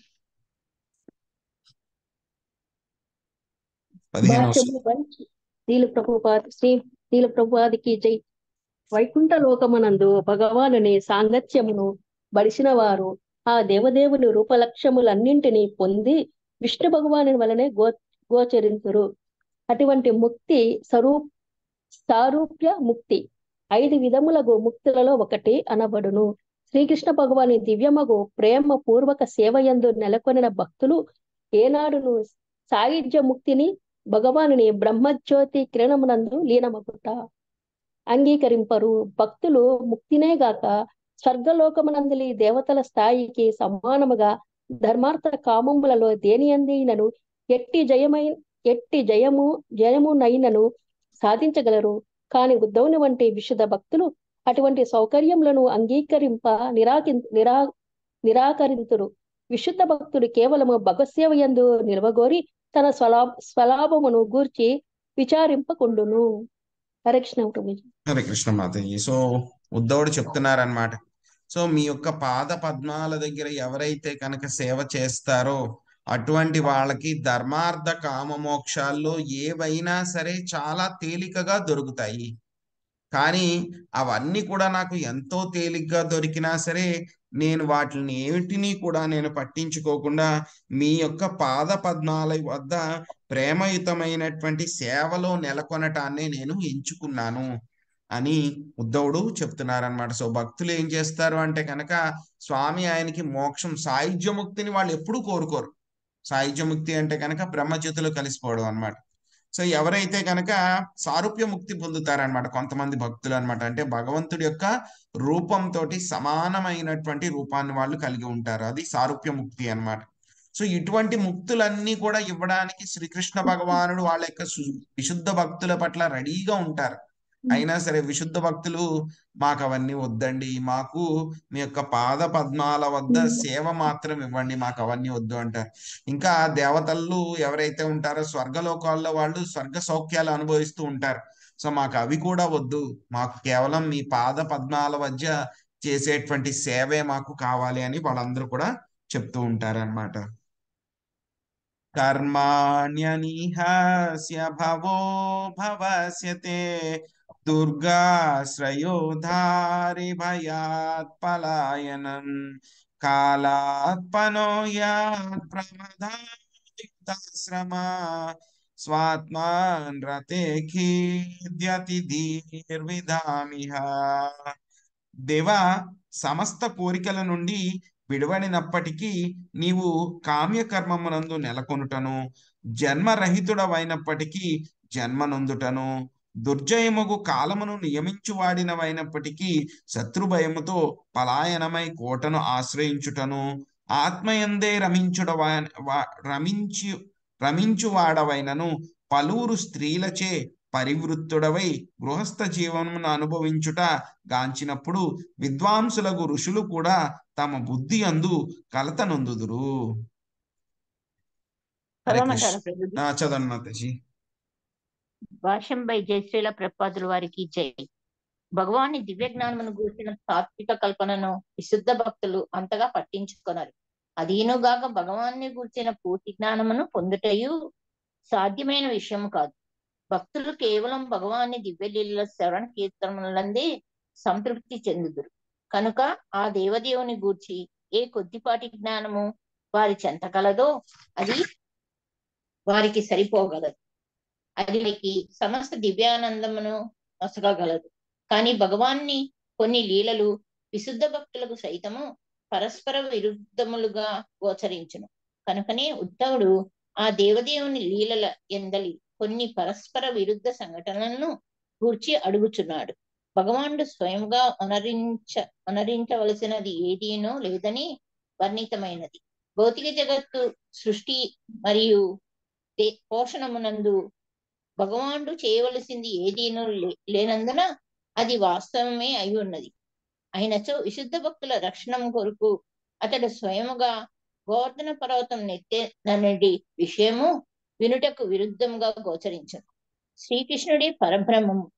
15 శ్రీల ప్రభుపాదికి జై. వైకుంఠ లోకమునందు భగవానుని సాంగత్యమును బడిసిన వారు ఆ దేవదేవుని రూపలక్ష్యములన్నింటినీ పొంది విష్ణు భగవాను వలనే గోచరింతురు. అటువంటి ముక్తి సారూప్య ముక్తి 5 విధములగు ముక్తులలో ఒకటి అనబడును. శ్రీకృష్ణ భగవాని దివ్యమగు ప్రేమ పూర్వక సేవయందు నెలకొనిన భక్తులు ఏనాడును సాయుధ్య ముక్తిని, భగవానుని బ్రహ్మజ్యోతి కిరణమునందు లీనమగుట అంగీకరింపరు. భక్తులు ముక్తినే గాక స్వర్గలోకమునందలి దేవతల స్థాయికి సమానముగా ధర్మార్థ కామములలో దేనియందైనను ఎట్టి జయమునైనను సాధించగలరు. కాని ఉద్ధవుని వంటి విశుద్ధ భక్తులు అటువంటి సౌకర్యములను నిరాకరింతురు. విశుద్ధ భక్తుడు కేవలము భగవత్సేవ యందు నిలవగోరి తన స్వలాభమును గూర్చి విచారింపకుండును. హరే కృష్ణ ప్రభుజీ. హరే కృష్ణ మాతాజీ. సో ఉద్ధవుడు చెప్తున్నారనమాట. సో మీ యొక్క పాద పద్మాల దగ్గర ఎవరైతే కనుక సేవ చేస్తారో అటువంటి వాళ్ళకి ధర్మార్థ కామ మోక్షాల్లో ఏవైనా సరే చాలా తేలికగా దొరుకుతాయి. కానీ అవన్నీ కూడా నాకు ఎంతో తేలిగ్గా దొరికినా సరే నేను వాటిని ఏమిటిని కూడా నేను పట్టించుకోకుండా మీ యొక్క పాద పద్మాల వద్ద ప్రేమయుతమైనటువంటి సేవలో నెలకొనటాన్ని నేను ఎంచుకున్నాను అని ఉద్ధవుడు చెప్తున్నారనమాట. సో భక్తులు ఏం చేస్తారు అంటే కనుక స్వామి ఆయనకి మోక్షం సాయుధ్యముక్తిని వాళ్ళు ఎప్పుడూ కోరుకోరు. సాయుధ్యముక్తి అంటే కనుక బ్రహ్మజ్యోతిలో కలిసిపోవడం అనమాట. సో ఎవరైతే కనుక సారూప్య ముక్తి పొందుతారనమాట కొంతమంది భక్తులు అనమాట, అంటే భగవంతుడి యొక్క రూపంతో సమానమైనటువంటి రూపాన్ని వాళ్ళు కలిగి ఉంటారు. అది సారూప్య ముక్తి అనమాట. సో ఇటువంటి ముక్తులన్నీ కూడా ఇవ్వడానికి శ్రీకృష్ణ భగవానుడు వాళ్ళ యొక్క విశుద్ధ భక్తుల పట్ల రెడీగా ఉంటారు. అయినా సరే విశుద్ధ భక్తులు మాకు అవన్నీ వద్దండి, మాకు మీ యొక్క పాద పద్మాల వద్ద సేవ మాత్రం ఇవ్వండి, మాకు అవన్నీ వద్దు అంటారు. ఇంకా దేవతలు ఎవరైతే ఉంటారో స్వర్గలోకాల్లో వాళ్ళు స్వర్గ సౌఖ్యాలు అనుభవిస్తూ ఉంటారు. సో మాకు అవి కూడా వద్దు, మాకు కేవలం మీ పాద పద్మాల మధ్య చేసేటువంటి సేవే మాకు కావాలి అని వాళ్ళందరూ కూడా చెప్తూ ఉంటారు అన్నమాట. కర్మాణ్యనిహాస్య భవో భవస్యతే దుర్గాశ్రయోధారి భయాత్ పలాయనం కాలాత్పనో యాత్ ప్రమదాత్ తశ్రమా స్వాత్మాన్ రతే ఖీద్యతి ధీర్విధామిహ. దేవా, సమస్త కోరికల నుండి విడవడినప్పటికీ నీవు కామ్యకర్మమునందు నెలకొనుటను, జన్మరహితుడవైనప్పటికీ జన్మనొందుటను, దుర్జయముగు కాలమును నియమించువాడినవైనప్పటికీ శత్రుభయముతో పలాయనమై కోటను ఆశ్రయించుటను, ఆత్మయందే రమించువాడవైనను పలువురు స్త్రీలచే పరివృత్తుడవై గృహస్థ జీవనమును అనుభవించుట గాంచినప్పుడు విద్వాంసులకు ఋషులు కూడా తమ బుద్ధి అందు కలత నొందుదురు. హరే చదవమంటారా కృష్ణ. ప్రభుజీ? చదవండి మాతాజీ. భాష్యం బై జయశ్రీల ప్రపాదుల వారికి జై. భగవాని దివ్య జ్ఞానమును గూర్చిన తాత్విక కల్పనను విశుద్ధ భక్తులు అంతగా పట్టించుకొనరు. అదీనుగాక భగవాన్ని గూర్చిన పూర్తి జ్ఞానమును పొందుటయు సాధ్యమైన విషయం కాదు. భక్తులు కేవలం భగవాన్ని దివ్యలీల శ్రవణ కీర్తనలందే సంతృప్తి చెందుదురు. కనుక ఆ దేవదేవుని గూర్చి ఏ కొద్దిపాటి జ్ఞానము వారి చెంత కలదో అది వారికి సరిపోగలదు. అది వారికి సమస్త దివ్యానందమును నొసగగలదు. కానీ భగవాన్ని కొన్ని లీలలు విశుద్ధ భక్తులకు సైతము పరస్పర విరుద్ధములుగా గోచరించును. కనుకనే ఉద్ధవుడు ఆ దేవదేవుని లీలల ఎందలి కొన్ని పరస్పర విరుద్ధ సంఘటనలను గూర్చి అడుగుచున్నాడు. భగవానుడు స్వయంగా అనరించవలసినది ఏదీనో లేదని వర్ణితమైనది. భౌతిక జగత్తు సృష్టి మరియు పోషణమునందు భగవానుడు చేయవలసింది ఏదీనో లేనందున అది వాస్తవమే అయి ఉన్నది. అయినచో విశుద్ధ భక్తుల రక్షణం కొరకు అతడు స్వయముగా గోవర్ధన పర్వతం నెత్తేననేది విషయము వినుటకు విరుద్ధంగా గోచరించను. శ్రీకృష్ణుడి పరబ్రహ్మము,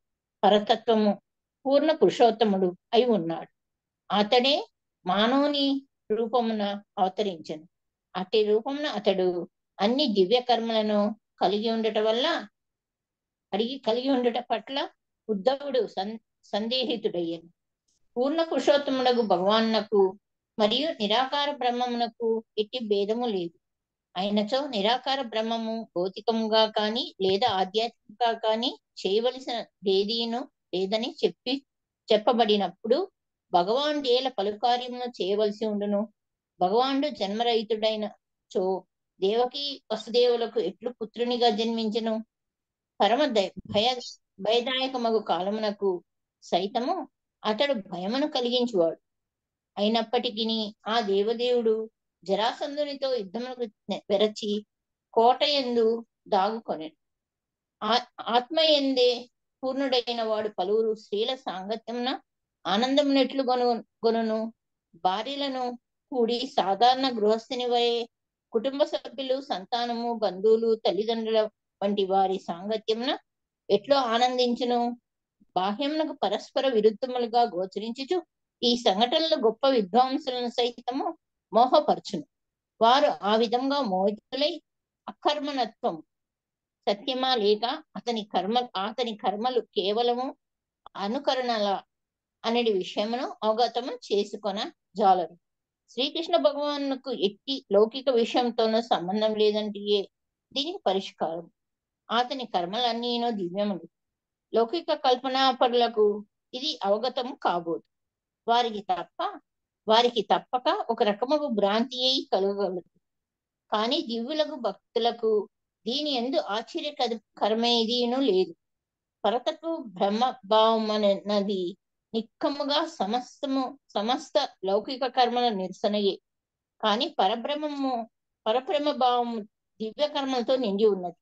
పరతత్వము, పూర్ణ పురుషోత్తముడు అయి ఉన్నాడు. అతడే మానవుని రూపమున అవతరించను. అట్టి రూపమున అతడు అన్ని దివ్య కర్మలను కలిగి ఉండుట పట్ల ఉద్ధవుడు సందేహితుడయ్యను. పూర్ణ పురుషోత్తమునకు భగవానునకు మరియు నిరాకార బ్రహ్మమునకు ఎట్టి భేదము లేదు. అయినచో నిరాకార బ్రహ్మము భౌతికముగా కాని లేదా ఆధ్యాత్మికంగా కాని చేయవలసిన దేదీను లేదని చెప్పబడినప్పుడు భగవానుడు ఏల పలుకార్యమును చేయవలసి ఉండును. భగవానుడు జన్మరహితుడైన చో దేవకి వసుదేవులకు ఎట్లు పుత్రునిగా జన్మించెను? పరమ భయదాయకమగు కాలమునకు సైతము అతడు భయమును కలిగించువాడు. అయినప్పటికీ ఆ దేవదేవుడు జరాసంధునితో యుద్ధమును వెరచి కోట యందు దాగుకొనెను. ఆత్మయందే పూర్ణుడైన వాడు పలువురు స్త్రీల సాంగత్యమున ఆనందమునెట్లు గొనును. భార్యలను కూడి సాధారణ గృహస్థిని వలె కుటుంబ సభ్యులు, సంతానము, బంధువులు, తల్లిదండ్రుల వంటి వారి సాంగత్యమున ఎట్లో ఆనందించును. బాహ్యమునకు పరస్పర విరుద్ధములుగా గోచరించుచు ఈ సంఘటనలు గొప్ప విద్వాంసులను సైతము మోహపరచును. వారు ఆ విధంగా మోహితులై అకర్మణత్వం సత్యమా లేక అతని కర్మలు కేవలము అనుకరణల అనేది విషయమును అవగతము చేసుకొన జాలరు. శ్రీకృష్ణ భగవానుకు ఎట్టి లౌకిక విషయంతోనూ సంబంధం లేదంటే దీనికి పరిష్కారం అతని కర్మలన్నీనో దివ్యములు. లౌకిక కల్పనాపరులకు ఇది అవగతం కాబోదు. వారికి తప్పక ఒక రకము భ్రాంతి అయి కలగలదు. కానీ దివ్యులకు భక్తులకు దీని యందు ఆశ్చర్యకరమేదీనూ లేదు. పరతత్వ బ్రహ్మభావం అన్నది నిక్కముగా సమస్త లౌకిక కర్మల నిరసనయే. కానీ పరబ్రహ్మ భావము దివ్య కర్మలతో నిండి ఉన్నది.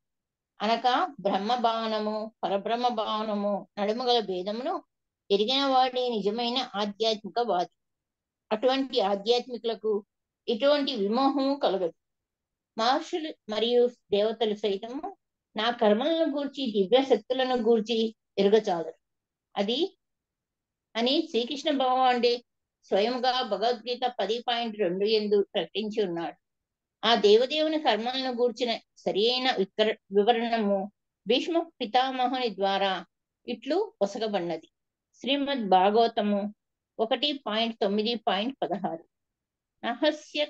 అనగా బ్రహ్మ భావనము, పరబ్రహ్మ భావనము నడుమగల భేదమును ఎరిగిన వాడే నిజమైన ఆధ్యాత్మికవాది. అటువంటి ఆధ్యాత్మికులకు ఇటువంటి విమోహము కలగదు. మహర్షులు మరియు దేవతలు సైతము నా కర్మలను గూర్చి దివ్య శక్తులను గూర్చి ఎరుగచాలరు అని శ్రీకృష్ణ భగవానుడే స్వయంగా భగవద్గీత 10.2 యందు ప్రకటించి ఉన్నాడు. ఆ దేవదేవుని కర్మలను గూర్చిన సరి అయిన వివరణము భీష్మ పితామహుని ద్వారా ఇట్లు పొసగబడినది. శ్రీమద్ భాగవతము 1.9.16 నహస్య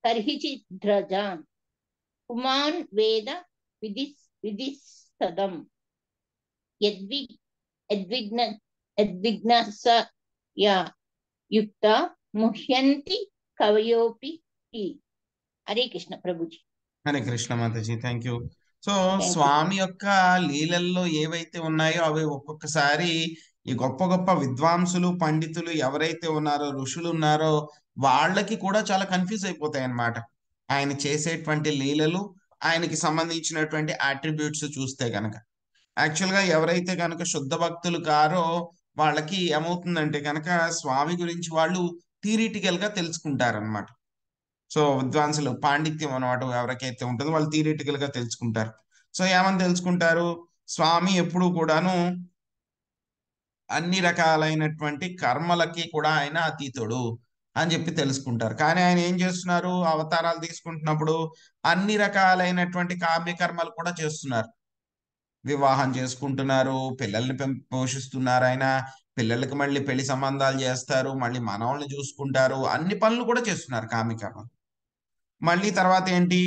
కర్హిచిద్రజాం పుమాన్ వేద విధిస్తదం యద్విఘ్నస్య యుక్త ముహ్యంతి కవయోపి. Hare Krishna Prabhuji. Hare Krishna Mataji, thank you. So you. స్వామి యొక్క లీలల్లో ఏవైతే ఉన్నాయో అవి ఒక్కొక్కసారి ఈ గొప్ప గొప్ప విద్వాంసులు పండితులు ఎవరైతే ఉన్నారో, ఋషులు ఉన్నారో, వాళ్ళకి కూడా చాలా కన్ఫ్యూజ్ అయిపోతాయి అన్నమాట. ఆయన చేసేటువంటి లీలలు, ఆయనకి సంబంధించినటువంటి అట్రిబ్యూట్స్ చూస్తే కనుక యాక్చువల్గా ఎవరైతే కనుక శుద్ధ భక్తులు కారో వాళ్ళకి ఏమవుతుందంటే కనుక స్వామి గురించి వాళ్ళు థియరిటికల్ గా తెలుసుకుంటారనమాట. సో విద్వాంసులు పాండిత్యం అన్నమాట ఎవరికైతే ఉంటుందో వాళ్ళు థియరిటికల్ గా తెలుసుకుంటారు. సో ఏమని తెలుసుకుంటారు, స్వామి ఎప్పుడు కూడాను అన్ని రకాలైనటువంటి కర్మలకి కూడా ఆయన అతీతుడు అని చెప్పి తెలుసుకుంటారు. కానీ ఆయన ఏం చేస్తున్నారు, అవతారాలు తీసుకుంటున్నప్పుడు అన్ని రకాలైనటువంటి కామ్య కర్మలు కూడా చేస్తున్నారు. వివాహం చేసుకుంటున్నారు, పిల్లల్ని పోషిస్తున్నారు, ఆయన పిల్లలకి మళ్ళీ పెళ్లి సంబంధాలు చేస్తారు, మళ్ళీ మనవల్ని చూసుకుంటారు, అన్ని పనులు కూడా చేస్తున్నారు కామ్య కర్మలు. మళ్ళీ తర్వాత ఏంటి,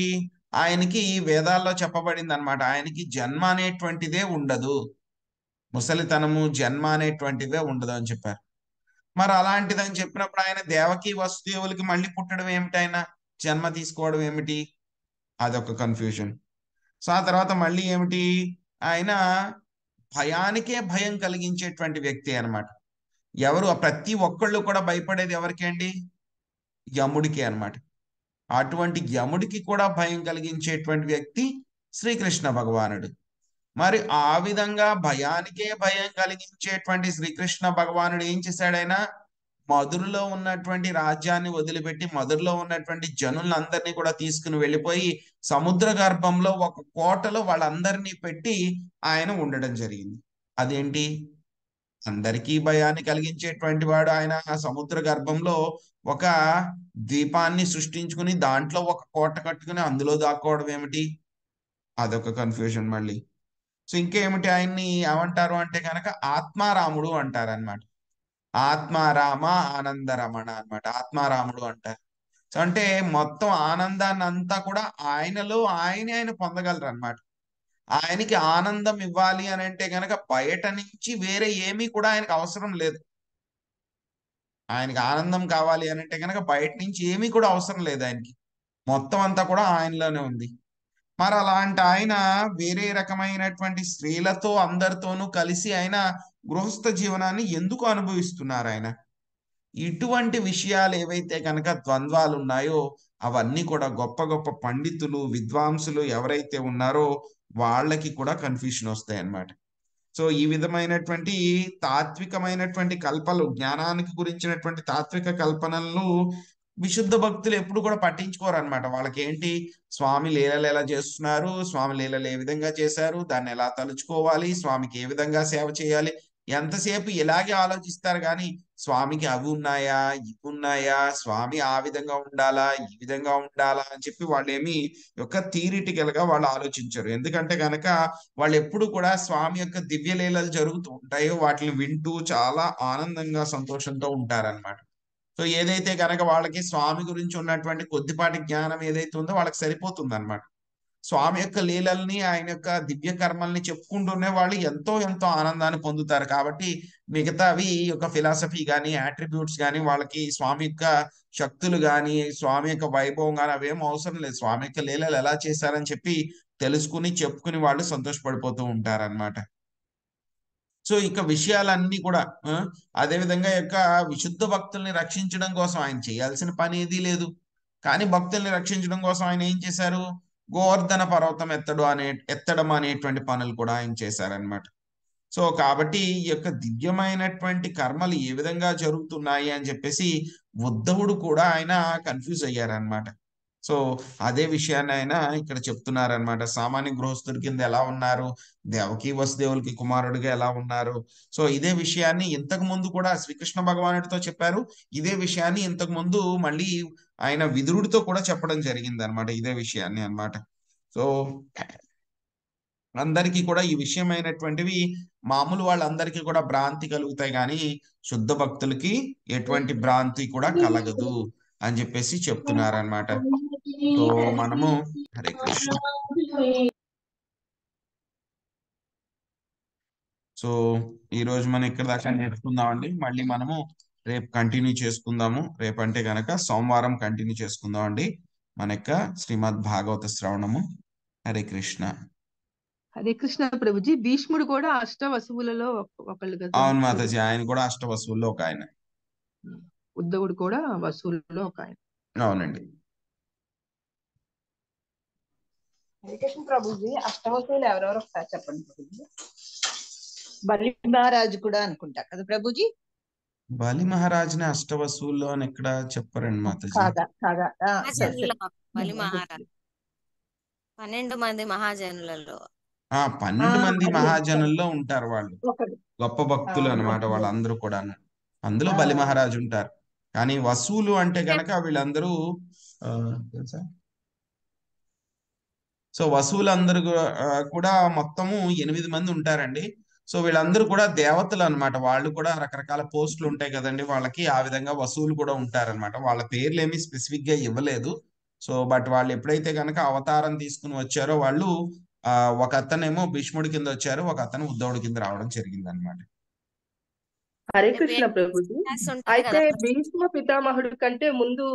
ఆయనకి వేదాల్లో చెప్పబడింది అనమాట, ఆయనకి జన్మ అనేటువంటిదే ఉండదు, ముసలితనము జన్మ అనేటువంటిదే ఉండదు అని చెప్పారు. మరి అలాంటిదని చెప్పినప్పుడు ఆయన దేవకి వసుదేవులకి మళ్ళీ పుట్టడం ఏమిటి, ఆయన జన్మ తీసుకోవడం ఏమిటి, అదొక కన్ఫ్యూజన్. సో ఆ తర్వాత మళ్ళీ ఏమిటి, ఆయన భయానికే భయం కలిగించేటువంటి వ్యక్తి అన్నమాట. ఎవరు ప్రతి ఒక్కళ్ళు కూడా భయపడేది ఎవరికి అండి, యముడికి అన్నమాట. అటువంటి యముడికి కూడా భయం కలిగించేటువంటి వ్యక్తి శ్రీకృష్ణ భగవానుడు. మరి ఆ విధంగా భయానికే భయం కలిగించేటువంటి శ్రీకృష్ణ భగవానుడు ఏం చేశాడు, ఆయన మధురలో ఉన్నటువంటి రాజ్యాన్ని వదిలిపెట్టి మధురలో ఉన్నటువంటి జనులందరినీ కూడా తీసుకుని వెళ్ళిపోయి సముద్ర గర్భంలో ఒక కోటలో వాళ్ళందరినీ పెట్టి ఆయన ఉండడం జరిగింది. అదేంటి, అందరికీ భయాన్ని కలిగించేటువంటి వాడు ఆయన సముద్ర గర్భంలో ఒక ద్వీపాన్ని సృష్టించుకుని దాంట్లో ఒక కోట కట్టుకుని అందులో దాక్కోవడం ఏమిటి, అదొక కన్ఫ్యూజన్ మళ్ళీ. సో ఇంకేమిటి, ఆయన్ని ఏమంటారు అంటే కనుక ఆత్మారాముడు అంటారనమాట. ఆత్మారామ ఆనందరమణ అన్నమాట, ఆత్మారాముడు అంటారు. సో అంటే మొత్తం ఆనందాన్ని అంతా కూడా ఆయనలో ఆయన పొందగలరు అనమాట. ఆయనకి ఆనందం ఇవ్వాలి అని అంటే కనుక బయట నుంచి వేరే ఏమీ కూడా ఆయనకు అవసరం లేదు. ఆయనకి ఆనందం కావాలి అని అంటే కనుక బయట నుంచి ఏమీ కూడా అవసరం లేదు ఆయనకి, మొత్తం అంతా కూడా ఆయనలోనే ఉంది. మరి అలాంటి ఆయన వేరే రకమైనటువంటి స్త్రీలతో అందరితోనూ కలిసి ఆయన గృహస్థ జీవనాన్ని ఎందుకు అనుభవిస్తున్నారు ఆయన? ఇటువంటి విషయాలు ఏవైతే కనుక ద్వంద్వాలు ఉన్నాయో అవన్నీ కూడా గొప్ప గొప్ప పండితులు విద్వాంసులు ఎవరైతే ఉన్నారో వాళ్ళకి కూడా కన్ఫ్యూషన్ వస్తాయి అన్నమాట. సో ఈ విధమైనటువంటి తాత్వికమైనటువంటి కల్పనలు, జ్ఞానానికి గురించినటువంటి తాత్విక కల్పనలను విశుద్ధ భక్తులు ఎప్పుడు కూడా పట్టించుకోరు అనమాట. వాళ్ళకి ఏంటి, స్వామి లీలలు ఎలా చేస్తున్నారు, స్వామి లీలలు ఏ విధంగా చేశారు, దాన్ని ఎలా తలుచుకోవాలి, స్వామికి ఏ విధంగా సేవ చేయాలి, ఎంతసేపు ఇలాగే ఆలోచిస్తారు. కానీ స్వామికి అవి ఉన్నాయా ఇవి ఉన్నాయా, స్వామి ఆ విధంగా ఉండాలా ఈ విధంగా ఉండాలా అని చెప్పి వాళ్ళు ఏమి ఒక థియరిటికల్ గా వాళ్ళు ఆలోచించరు. ఎందుకంటే కనుక వాళ్ళు ఎప్పుడు కూడా స్వామి యొక్క దివ్య లీలలు జరుగుతూ ఉంటాయో వాటిని వింటూ చాలా ఆనందంగా సంతోషంతో ఉంటారన్నమాట. సో ఏదైతే కనుక వాళ్ళకి స్వామి గురించి ఉన్నటువంటి కొద్దిపాటి జ్ఞానం ఏదైతే ఉందో వాళ్ళకి సరిపోతుంది అనమాట. స్వామి యొక్క లీలల్ని ఆయన యొక్క దివ్య కర్మల్ని చెప్పుకుంటూనే వాళ్ళు ఎంతో ఎంతో ఆనందాన్ని పొందుతారు. కాబట్టి మిగతావి యొక్క ఫిలాసఫీ కానీ అట్రిబ్యూట్స్ కానీ వాళ్ళకి స్వామి యొక్క శక్తులు కానీ స్వామి యొక్క వైభవం కానీ అవేం అవసరం లేదు. స్వామి యొక్క లీలలు ఎలా చేశారని చెప్పి తెలుసుకుని చెప్పుకుని వాళ్ళు సంతోషపడిపోతూ ఉంటారన్నమాట. సో ఇక విషయాలన్నీ కూడా అదే విధంగా యొక్క విశుద్ధ భక్తుల్ని రక్షించడం కోసం ఆయన చేయాల్సిన పని ఏదీ లేదు. కానీ భక్తుల్ని రక్షించడం కోసం ఆయన ఏం చేశారు, గోవర్ధన పర్వతం ఎత్తడం అనేటువంటి పనులు కూడా ఆయన చేశారనమాట. సో కాబట్టి ఈ యొక్క దివ్యమైనటువంటి కర్మలు ఏ విధంగా జరుగుతున్నాయి అని చెప్పేసి ఉద్ధవుడు కూడా ఆయన కన్ఫ్యూజ్ అయ్యారనమాట. సో అదే విషయాన్ని ఆయన ఇక్కడ చెప్తున్నారనమాట. సామాన్య గృహస్థుడి కింద ఎలా ఉన్నారు, దేవకి వసుదేవులకి కుమారుడిగా ఎలా ఉన్నారు. సో ఇదే విషయాన్ని ఇంతకు ముందు కూడా శ్రీకృష్ణ భగవానుడితో చెప్పారు. ఇదే విషయాన్ని ఇంతకు ముందు మళ్ళీ ఆయన విదురుడితో కూడా చెప్పడం జరిగింది అనమాట, ఇదే విషయాన్ని అన్నమాట. సో అందరికీ కూడా ఈ విషయమైనటువంటివి మామూలు వాళ్ళందరికీ కూడా భ్రాంతి కలుగుతాయి, కానీ శుద్ధ భక్తులకి ఎటువంటి భ్రాంతి కూడా కలగదు అని చెప్పేసి చెప్తున్నారనమాట. సో మనము హరే కృష్ణ. సో ఈ రోజు మనం ఇక్కడ దాకా నేర్చుకుందామండి. మళ్ళీ మనము రేపు కంటిన్యూ చేసుకుందాము. రేపు అంటే గనక సోమవారం కంటిన్యూ చేసుకుందామండి మన యొక్క శ్రీమద్ భాగవత శ్రవణము. హరే కృష్ణ. హరే కృష్ణ ప్రభుజీ. భీష్ముడు కూడా అష్ట వసువులలో ఒకళ్ళు కదా. అవును మాతాజీ, ఆయన కూడా అష్ట వసువుల్లో ఒక ఆయన. ఉద్ధవుడు కూడా వసువులలో ఒక ఆయన. అవునండి. హరికృష్ణ ప్రభుజీ, అష్టవసువులు ఎవరెవరు ఒకసారి చెప్పండి ప్రభుజీ. బలి మహారాజు కూడా అనుకుంటా కదా ప్రభుజీ. బలి మహారాజుని అష్ట వసువుల్లో అని ఎక్కడ చెప్పారండి మాతాజీ. కాదా కాదా మహాజనులలో బలి మహారాజు 12 మంది మహాజనులలో 12 మంది మహాజనుల్లో ఉంటారు వాళ్ళు. ఒకడు గొప్ప భక్తులు అన్నమాట వాళ్ళందరూ కూడాను. అందులో బలి మహారాజు ఉంటారు. కానీ వసూలు అంటే గనక వీళ్ళందరూ తెలుసా? సో వసూలందరూ కూడా మొత్తము 8 మంది ఉంటారండి. సో వీళ్ళందరూ కూడా దేవతలు అన్నమాట. వాళ్ళు కూడా రకరకాల పోస్టులు ఉంటాయి కదండి వాళ్ళకి. ఆ విధంగా వసూలు కూడా ఉంటారన్నమాట. వాళ్ళ పేర్లు ఏమి స్పెసిఫిక్ గా ఇవ్వలేదు. సో బట్ వాళ్ళు ఎప్పుడైతే గనక అవతారం తీసుకుని వచ్చారో వాళ్ళు ఒక అతనేమో భీష్ముడి కింద వచ్చారు, ఒక అతను ఉద్ధవుడి కింద రావడం జరిగింది అనమాట. హరే కృష్ణ ప్రభుజీ. అయితే భీష్మ పితామహుడి కంటే ముందు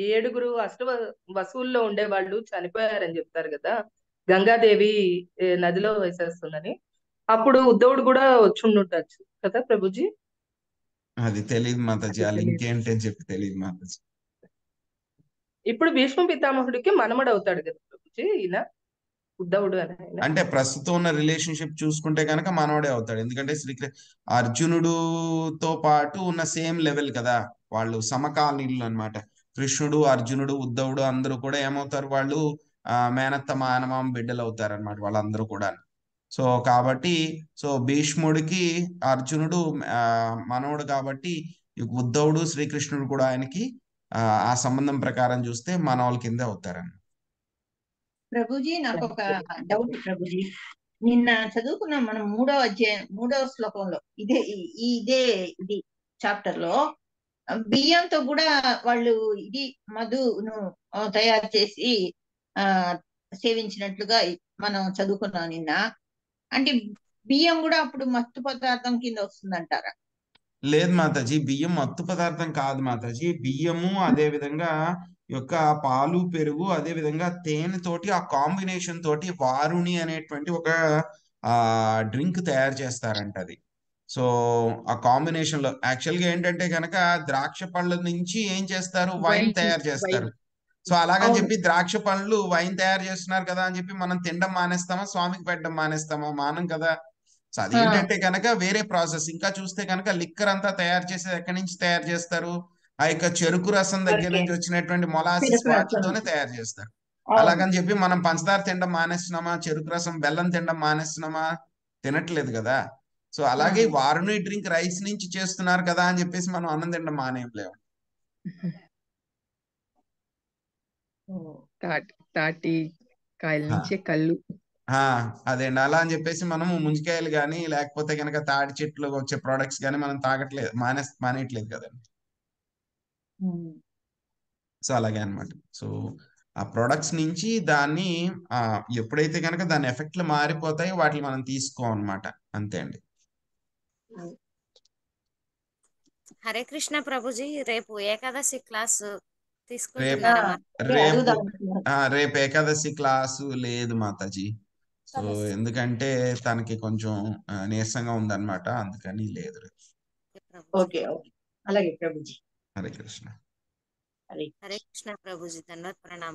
7 వసువుల్లో ఉండేవాళ్ళు చనిపోయారని చెప్తారు కదా, గంగాదేవి నదిలో వేసేస్తుందని. అప్పుడు ఉద్ధవుడు కూడా వచ్చి ఉండొచ్చు కదా ప్రభుజీ. అది తెలియదు మాతాజీ, ఆ లింక్ ఏంటి అని చెప్పి తెలియదు మాతాజీ. ఇప్పుడు భీష్మ పితామహుడికి మనమడు అవుతాడు కదా ప్రభుజీ ఈయన ఉద్ధవుడు అని. అంటే ప్రస్తుతం ఉన్న రిలేషన్షిప్ చూసుకుంటే కనుక మనవడే అవుతాడు. ఎందుకంటే అర్జునుడుతో పాటు ఉన్న సేమ్ లెవెల్ కదా వాళ్ళు, సమకాలీనులు అన్నమాట. కృష్ణుడు, అర్జునుడు, ఉద్ధవుడు అందరూ కూడా ఏమవుతారు, వాళ్ళు మేనత్త మానమామ బిడ్డలు అవుతారు అనమాట వాళ్ళందరూ కూడా. సో కాబట్టి సో భీష్ముడికి అర్జునుడు మనవడు కాబట్టి ఉద్ధవుడు శ్రీకృష్ణుడు కూడా ఆయనకి ఆ సంబంధం ప్రకారం చూస్తే మనవాళ్ళ కింద అవుతారన్న. ప్రభుజీ నాకు ఒక డౌట్ ప్రభుజీ. నిన్న చదువుకున్నాం మనం 3వ అధ్యాయం 3వ శ్లోకంలో ఇది చాప్టర్ లో బియ్యంతో కూడా వాళ్ళు ఇది మధును తయారు చేసి సేవించినట్లుగా మనం చదువుకున్నాం నిన్న. అంటే బియ్యం కూడా అప్పుడు మత్తు పదార్థం కింద వస్తుందంటారా? లేదు మాతాజీ, బియ్యం మత్తు పదార్థం కాదు మాతాజీ. బియ్యము అదే విధంగా యొక్క పాలు, పెరుగు, అదే విధంగా తేనె తోటి ఆ కాంబినేషన్ తోటి వారుణి అనేటువంటి ఒక డ్రింక్ తయారు చేస్తారంట అది. సో ఆ కాంబినేషన్ లో యాక్చువల్ గా ఏంటంటే కనుక ద్రాక్ష పళ్ళ నుంచి ఏం చేస్తారు, వైన్ తయారు చేస్తారు. సో అలాగని చెప్పి ద్రాక్ష పళ్ళు వైన్ తయారు చేస్తున్నారు కదా అని చెప్పి మనం తినడం మానేస్తామా, స్వామికి పెట్టడం మానేస్తామా? మానం కదా. సో అదేంటంటే కనుక వేరే ప్రాసెస్. ఇంకా చూస్తే కనుక లిక్కర్ అంతా తయారు చేసేది ఎక్కడి నుంచి తయారు చేస్తారు, ఆ యొక్క చెరుకు రసం దగ్గర నుంచి వచ్చినటువంటి మొలాసిస్ వాటితోనే తయారు చేస్తారు. అలాగని చెప్పి మనం పంచదార తినడం మానేస్తున్నామా, చెరుకు రసం బెల్లం తినడం మానేస్తున్నామా? తినట్లేదు కదా. సో అలాగే వారుని డ్రింక్ రైస్ నుంచి చేస్తున్నారు కదా అని చెప్పేసి మనం అన్నం తినడం మానేయలేము. తాటి కాయల నుంచి కళ్ళు అదేండి. అలా అని చెప్పేసి మనము ముంజికాయలు కానీ లేకపోతే కనుక తాటి చెట్లు వచ్చే ప్రోడక్ట్స్ కానీ మనం తాగట్లేదు, మానేయట్లేదు కదండి. సో అలాగే అనమాట. సో ఆ ప్రొడక్ట్స్ నుంచి దాన్ని ఎప్పుడైతే కనుక దాని ఎఫెక్ట్లు మారిపోతాయో వాటిని మనం తీసుకోమన్నమాట. అంతే అండి. హరే కృష్ణ ప్రభుజీ. రేపు ఏకాదశి క్లాస్ రేపు తీసుకుంటున్నారా? రేపు ఏకాదశి క్లాసు లేదు మాతాజీ. సో ఎందుకంటే తనకి కొంచెం నీరసంగా ఉందన్నమాట, అందుకని లేదు రేపు. ఓకే అలాగే ప్రభుజీ. హరే కృష్ణ. హరే కృష్ణ ప్రభుజీ. ధన్యవాద ప్రణామం.